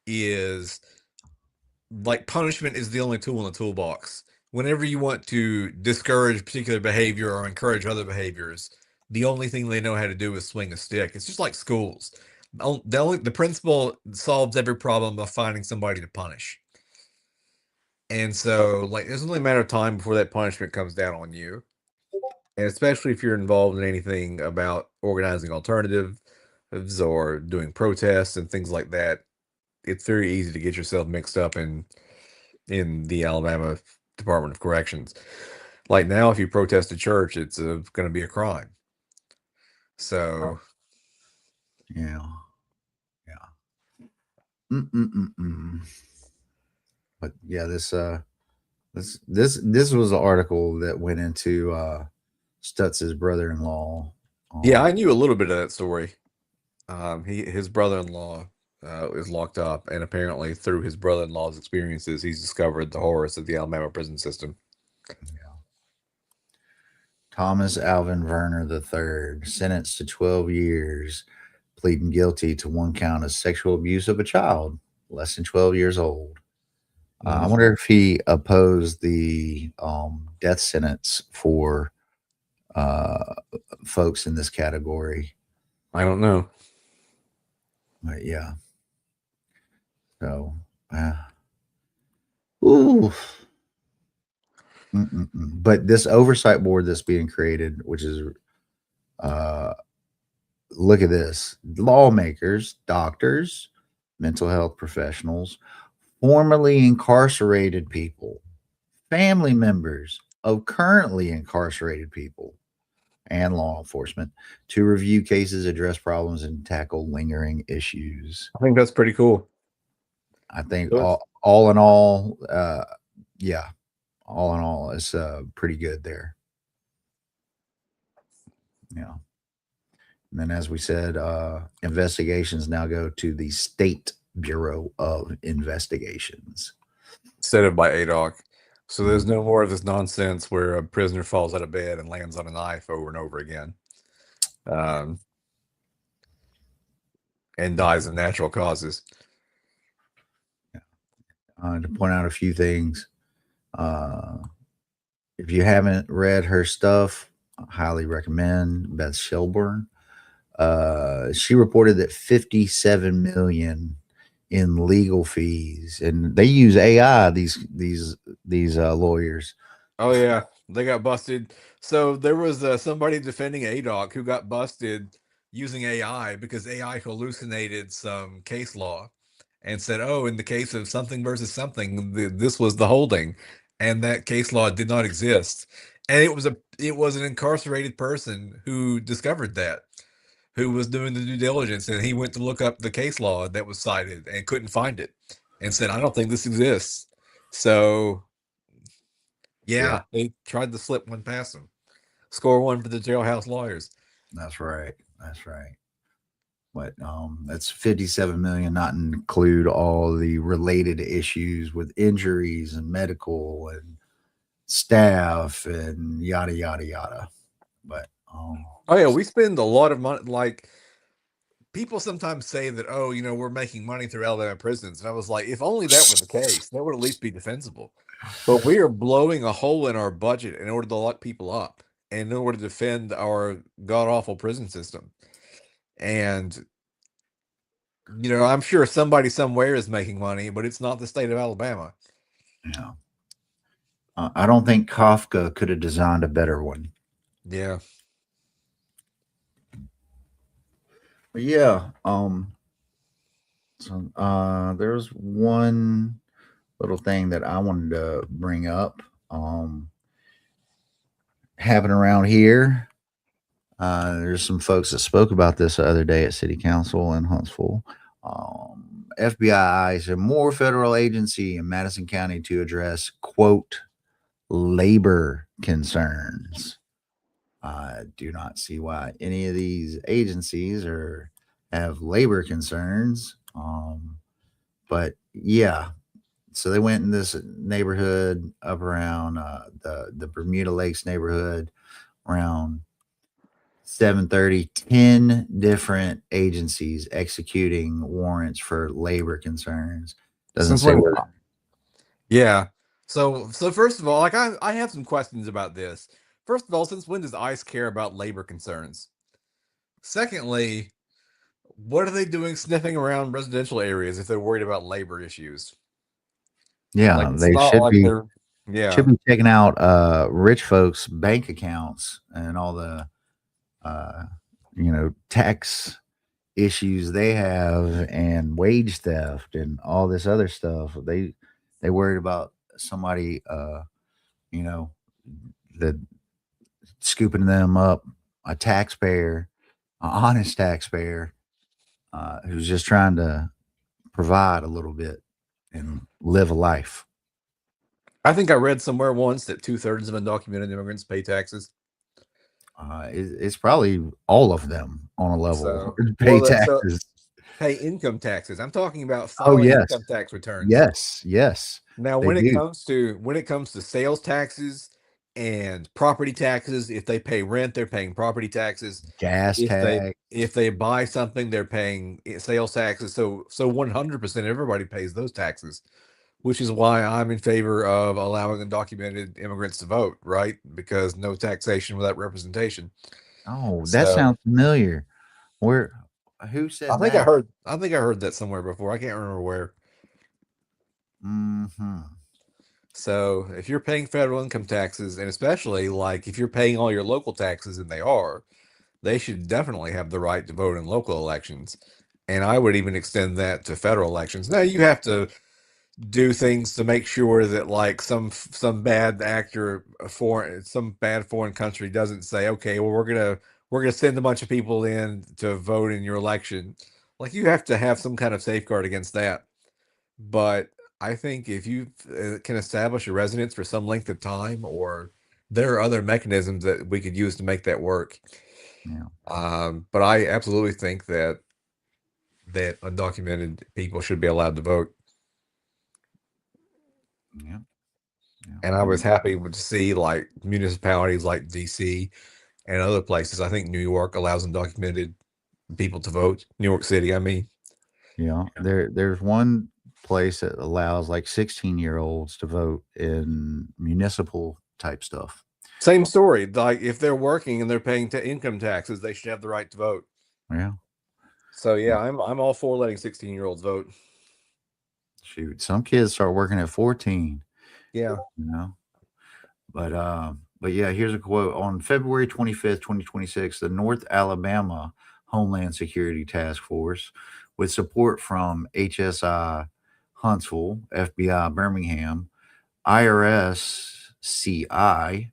is like punishment is the only tool in the toolbox. Whenever you want to discourage particular behavior or encourage other behaviors, the only thing they know how to do is swing a stick. It's just like schools. The principal solves every problem by finding somebody to punish. And so, like, it's only a matter of time before that punishment comes down on you. And especially if you're involved in anything about organizing alternatives or doing protests and things like that, it's very easy to get yourself mixed up in the Alabama Department of Corrections. Like now, if you protest a church, it's going to be a crime. So, Yeah. Mm-mm-mm-mm. But yeah, this was an article that went into Stutz's brother-in-law. yeah, I knew a little bit of that story. His brother-in-law is locked up, and apparently through his brother-in-law's experiences, he's discovered the horrors of the Alabama prison system. Thomas Alvin Verner III, sentenced to 12 years, pleading guilty to one count of sexual abuse of a child less than 12 years old. I wonder if he opposed the death sentence for folks in this category. I don't know. But yeah. So, ooh. But this oversight board that's being created, which is, look at this: lawmakers, doctors, mental health professionals, formerly incarcerated people, family members of currently incarcerated people, and law enforcement to review cases, address problems, and tackle lingering issues. I think that's pretty cool. I think So all in all, yeah, all in all, it's pretty good there. Yeah. And then, as we said, investigations now go to the State Bureau of Investigations instead of by ADOC. So there's no more of this nonsense where a prisoner falls out of bed and lands on a knife over and over again, and dies of natural causes. To point out a few things, if you haven't read her stuff, I highly recommend Beth Shelburne. She reported that 57 million in legal fees, and they use AI. These lawyers. Oh yeah, they got busted. So there was somebody defending ADOC who got busted using AI because AI hallucinated some case law and said, "Oh, in the case of something versus something, this was the holding," and that case law did not exist. And it was an incarcerated person who discovered that, who was doing the due diligence, and he went to look up the case law that was cited and couldn't find it, and said, "I don't think this exists." So yeah, they tried to slip one past them. Score one for the jailhouse lawyers. That's right. That's right. But that's 57 million, not include all the related issues with injuries and medical and staff and yada yada yada. But Oh yeah, we spend a lot of money. Like people sometimes say that, oh, we're making money through Alabama prisons, and I was like, if only that were the case, that would at least be defensible. But we are blowing a hole in our budget in order to lock people up and in order to defend our god awful prison system. And I'm sure somebody somewhere is making money, but it's not the state of Alabama. yeah, I don't think Kafka could have designed a better one. Yeah. But yeah, so there's one little thing that I wanted to bring up. Happened around here. There's some folks that spoke about this the other day at City Council in Huntsville. FBI eyes a more federal agency in Madison County to address, quote, labor concerns. I do not see why any of these agencies have labor concerns. But yeah, so they went in this neighborhood up around the Bermuda Lakes neighborhood around 7:30, 10 different agencies executing warrants for labor concerns. Doesn't Since say when? what. Yeah. So first of all, like I have some questions about this. First of all, since when does ICE care about labor concerns? Secondly, what are they doing sniffing around residential areas if they're worried about labor issues? Like Yeah, it's they not should like be they're should yeah. be checking out rich folks' bank accounts and all the uh tax issues they have and wage theft and all this other stuff. They worried about somebody you know that scooping them up, a taxpayer, an honest taxpayer who's just trying to provide a little bit and live a life. I think I read somewhere once that 2/3 of undocumented immigrants pay taxes. It's probably all of them on a level So pay so taxes. pay income taxes. I'm talking about Oh filing yes, income tax returns. yes, Now, they do. when it comes to sales taxes and property taxes, if they pay rent, they're paying property taxes. Gas tag. If they buy something, they're paying sales taxes. So 100% everybody pays those taxes, which is why I'm in favor of allowing undocumented immigrants to vote, right? Because no taxation without representation. Oh, that So sounds familiar. Where? Who said that? I think I heard that somewhere before. I can't remember where. Hmm. So if you're paying federal income taxes, and especially like if you're paying all your local taxes, and they are, they should definitely have the right to vote in local elections. And I would even extend that to federal elections. Now you have to do things to make sure that like some bad actor foreign some bad foreign country doesn't say, okay, well we're gonna send a bunch of people in to vote in your election. Like you have to have some kind of safeguard against that. But I think if you can establish a residence for some length of time, or there are other mechanisms that we could use to make that work. Yeah, But I absolutely think that undocumented people should be allowed to vote. yeah, yeah. And I was happy to see like municipalities like DC and other places. I think New York allows undocumented people to vote. New York City, I mean. Yeah. There's one place that allows like 16-year-olds to vote in municipal type stuff. Same story. Like if they're working and they're paying income taxes, they should have the right to vote. Yeah. So yeah, I'm all for letting 16-year-olds vote. Shoot, some kids start working at 14, Yeah. you know. But yeah, here's a quote. On February 25th, 2026, the North Alabama Homeland Security Task Force, with support from HSI Huntsville, FBI Birmingham, IRS CI,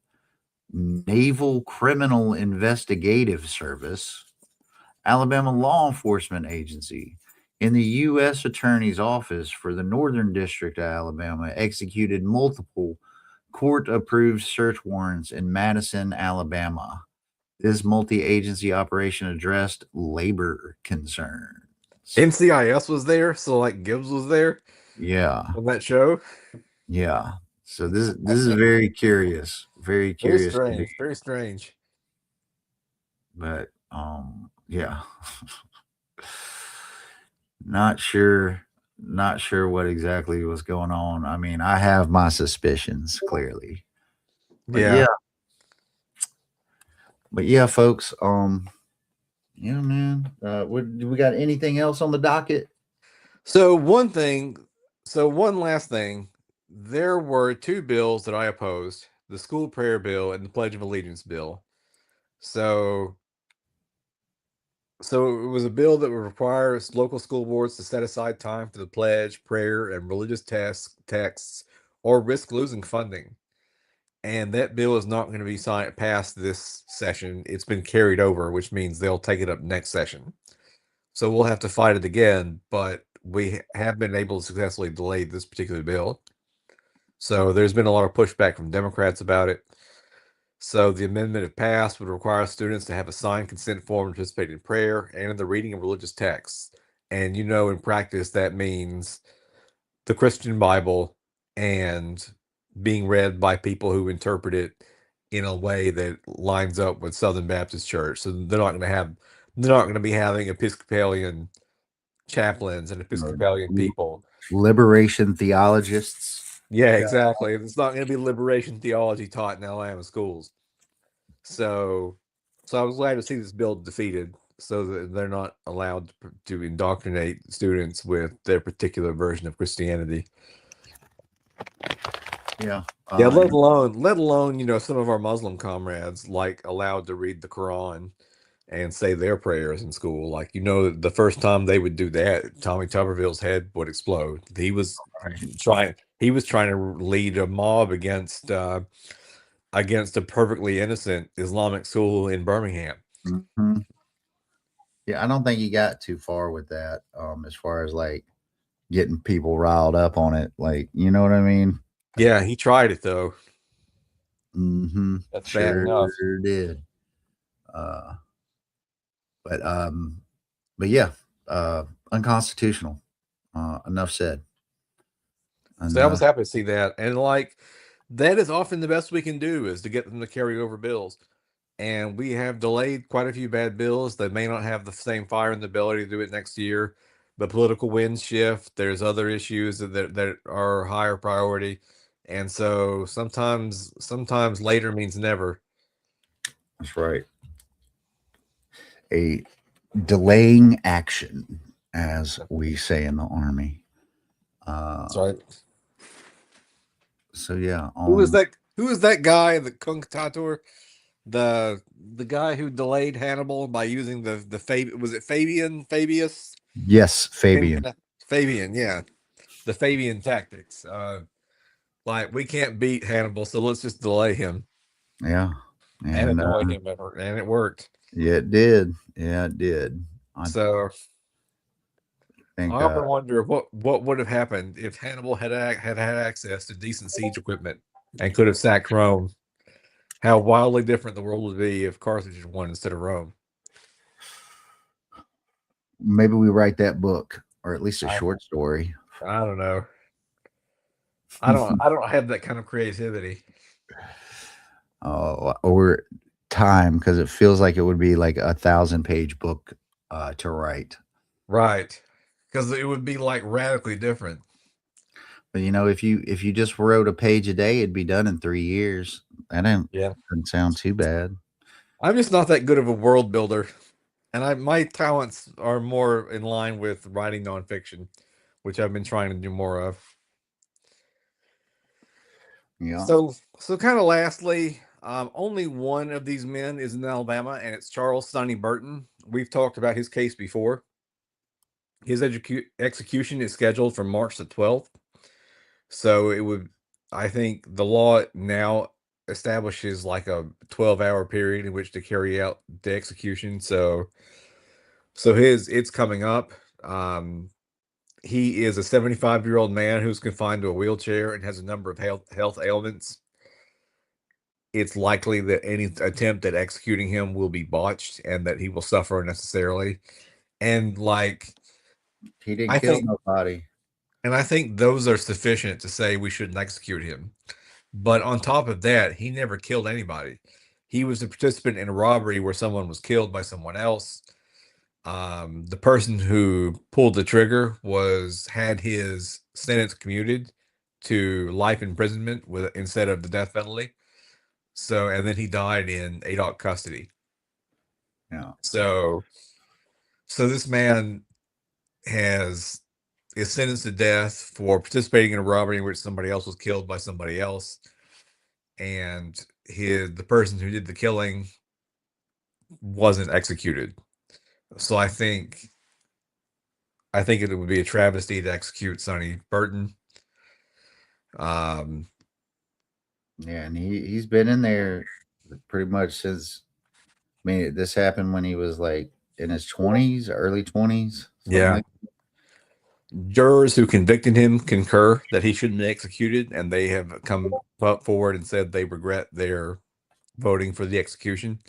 Naval Criminal Investigative Service, Alabama Law Enforcement Agency, and the U.S. Attorney's Office for the Northern District of Alabama executed multiple court approved search warrants in Madison, Alabama. This multi agency operation addressed labor concerns. NCIS was there, so like Gibbs was there Yeah, on that show. yeah. So this is very curious, very Very curious indeed. strange. Very strange. But yeah. Not sure, not sure what exactly was going on. I mean, I have my suspicions clearly. But Yeah. yeah, but yeah, folks, yeah, man. Do we got anything else on the docket? So one last thing. There were two bills that I opposed: the school prayer bill and the Pledge of Allegiance bill. So so it was a bill that would require local school boards to set aside time for the pledge, prayer, and religious texts, or risk losing funding. And that bill is not going to be signed passed this session. It's been carried over, which means they'll take it up next session. So we'll have to fight it again, but we have been able to successfully delay this particular bill. So there's been a lot of pushback from Democrats about it. So the amendment, if passed, would require students to have a signed consent form to participate in prayer and in the reading of religious texts. And in practice, that means the Christian Bible and being read by people who interpret it in a way that lines up with Southern Baptist Church. So they're not going to be having Episcopalian chaplains and Or Episcopalian people. liberation theologists. Yeah, exactly. It's not going to be liberation theology taught in Alabama schools. So, so I was glad to see this bill defeated, so that they're not allowed to indoctrinate students with their particular version of Christianity. Yeah. Yeah, let alone some of our Muslim comrades like allowed to read the Quran and say their prayers in school. Like the first time they would do that, Tommy Tuberville's head would explode. He was trying to lead a mob against a perfectly innocent Islamic school in Birmingham. hmm Yeah, I don't think he got too far with that. As far as like getting people riled up on it, like you know what I mean. Yeah, he tried it though. Mm-hmm. That's bad Sure enough. did. Uh, but but yeah, unconstitutional. Enough said. And So I was happy to see that. And like that is often the best we can do is to get them to carry over bills. And we have delayed quite a few bad bills that may not have the same fire and the ability to do it next year. The political winds shift. There's other issues that are higher priority. And so sometimes later means never. that's right. A delaying action, as we say in the army. That's right. So yeah, Who is that? Who is that guy, the Kunktator? The guy who delayed Hannibal by using was it Fabius? yes, Fabian. Fabian, yeah. The Fabian tactics. Like we can't beat Hannibal, so let's just delay him Yeah, and and annoy him, and it worked. yeah, it did. Yeah, it did. I So I think often wonder what would have happened if Hannibal had access to decent siege equipment and could have sacked Rome. How wildly different the world would be if Carthage had won instead of Rome. maybe we write that book, or at least a I, short story. I don't know. I don't have that kind of creativity. Or time, because it feels like it would be like 1,000-page book to write. Right. Because it would be like radically different. But if you just wrote a page a day, it'd be done in 3 years. That Yeah. doesn't sound too bad. I'm just not that good of a world builder. And my talents are more in line with writing nonfiction, which I've been trying to do more of. Yeah. So kind of lastly, only one of these men is in Alabama, and it's Charles Sonny Burton. We've talked about his case before. His execution is scheduled for March the 12th. So I think the law now establishes like a 12-hour period in which to carry out the execution. So it's coming up. He is a 75-year-old man who's confined to a wheelchair and has a number of health ailments. It's likely that any attempt at executing him will be botched and that he will suffer unnecessarily. And like He didn't I kill think nobody. and I think those are sufficient to say we shouldn't execute him. But on top of that, he never killed anybody. He was a participant in a robbery where someone was killed by someone else. The person who pulled the trigger had his sentence commuted to life imprisonment instead of the death penalty. So, and then he died in adult custody. Yeah. So this man is sentenced to death for participating in a robbery in which somebody else was killed by somebody else, and the person who did the killing wasn't executed. So I think it would be a travesty to execute Sonny Burton. Um, Yeah, and he's been in there pretty much since. I mean, this happened when he was like in his 20s, early 20s, something yeah, like. jurors who convicted him concur that he shouldn't be executed, and they have come forward and said they regret their voting for the execution.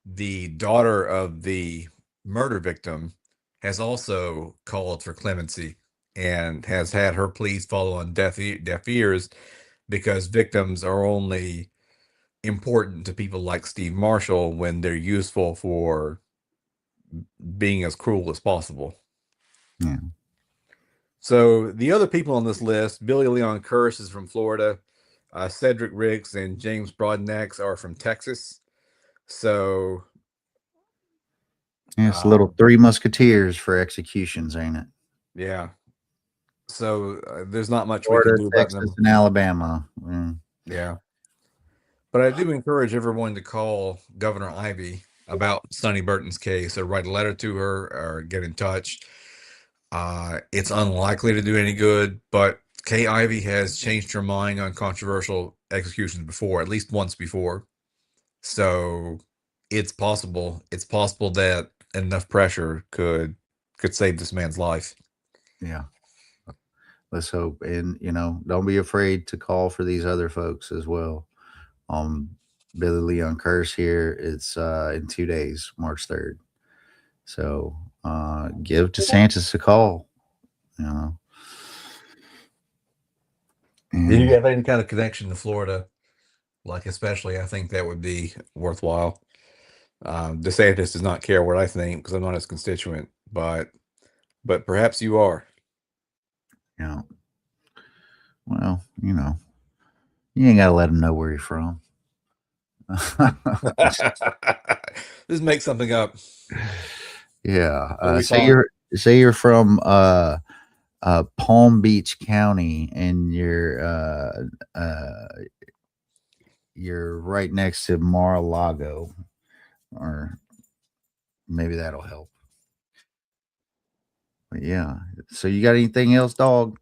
The daughter of the murder victim has also called for clemency and has had her pleas fall on deaf ears because victims are only important to people like Steve Marshall when they're useful for being as cruel as possible. Yeah. So the other people on this list, Billy Leon Kearse is from Florida. Cedric Ricks and James Broadnax are from Texas. So It's a little Three Musketeers for executions, ain't it? yeah. So there's not much we Florida, can do about Texas, them. and Alabama. Yeah. But I do encourage everyone to call Governor Ivey about Sonny Burton's case or write a letter to her or get in touch. It's unlikely to do any good, but Kay Ivey has changed her mind on controversial executions before, at least once before. So it's possible. It's possible that enough pressure could save this man's life. Yeah. Let's hope. And, don't be afraid to call for these other folks as well. Billy Leon Kearse here. It's in 2 days, March 3rd. So give DeSantis a call. Do you have any kind of connection to Florida? Like, especially, I think that would be worthwhile. DeSantis does not care what I think because I'm not his constituent, but perhaps you are. Yeah. Well, you ain't got to let them know where you're from. Just make something up. Yeah. Say you're from Palm Beach County and you're right next to Mar-a-Lago, or maybe that'll help. But yeah. So you got anything else, dog?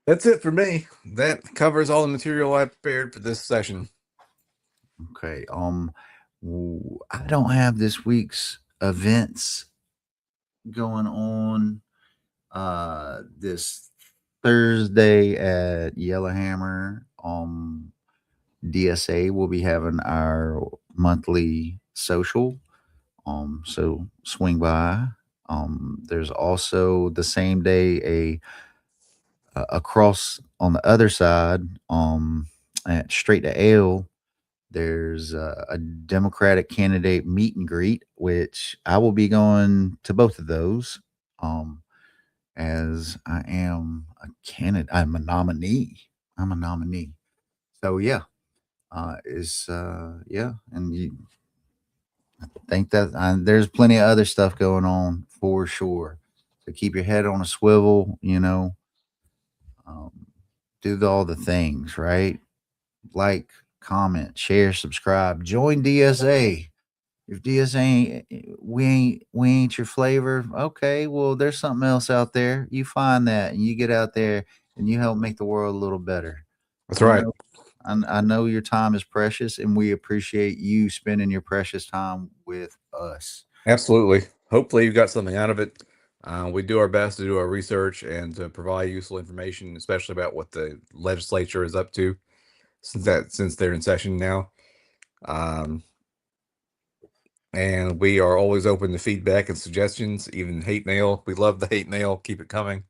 That's it for me. That covers all the material I prepared for this session. Okay. I don't have this week's events going on this Thursday at Yellowhammer. DSA will be having our monthly social. So swing by. There's also the same day across on the other side, at Straight to Ale, there's a Democratic candidate meet and greet, which I will be going to both of those. As I am a candidate, I'm a nominee. So yeah, and you think that there's plenty of other stuff going on for sure. So keep your head on a swivel. Do all the things right. Like, comment, share, subscribe, join DSA. If DSA we ain't your flavor, okay, well there's something else out there. You find that and you get out there and you help make the world a little better. That's right. I know your time is precious and we appreciate you spending your precious time with us. Absolutely. Hopefully you got something out of it. We do our best to do our research and to provide useful information, especially about what the legislature is up to since they're in session now. And we are always open to feedback and suggestions, even hate mail. We love the hate mail. Keep it coming.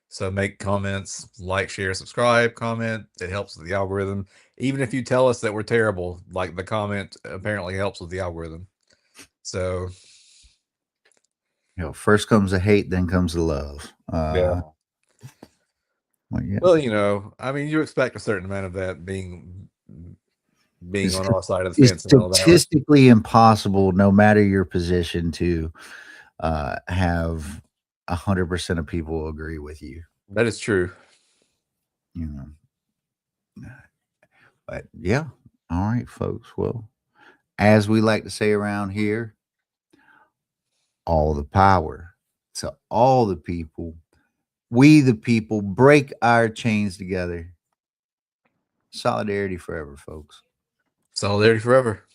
So make comments, like, share, subscribe, comment. It helps with the algorithm. Even if you tell us that we're terrible, like the comment apparently helps with the algorithm. So first comes the hate, then comes the love. yeah. Well, I mean, you expect a certain amount of that being on our side of the fence. It's statistically impossible, no matter your position, to have 100% of people agree with you. That is true. But yeah, all right, folks. Well, as we like to say around here, all the power to all the people. We the people break our chains together. Solidarity forever, folks. Solidarity forever.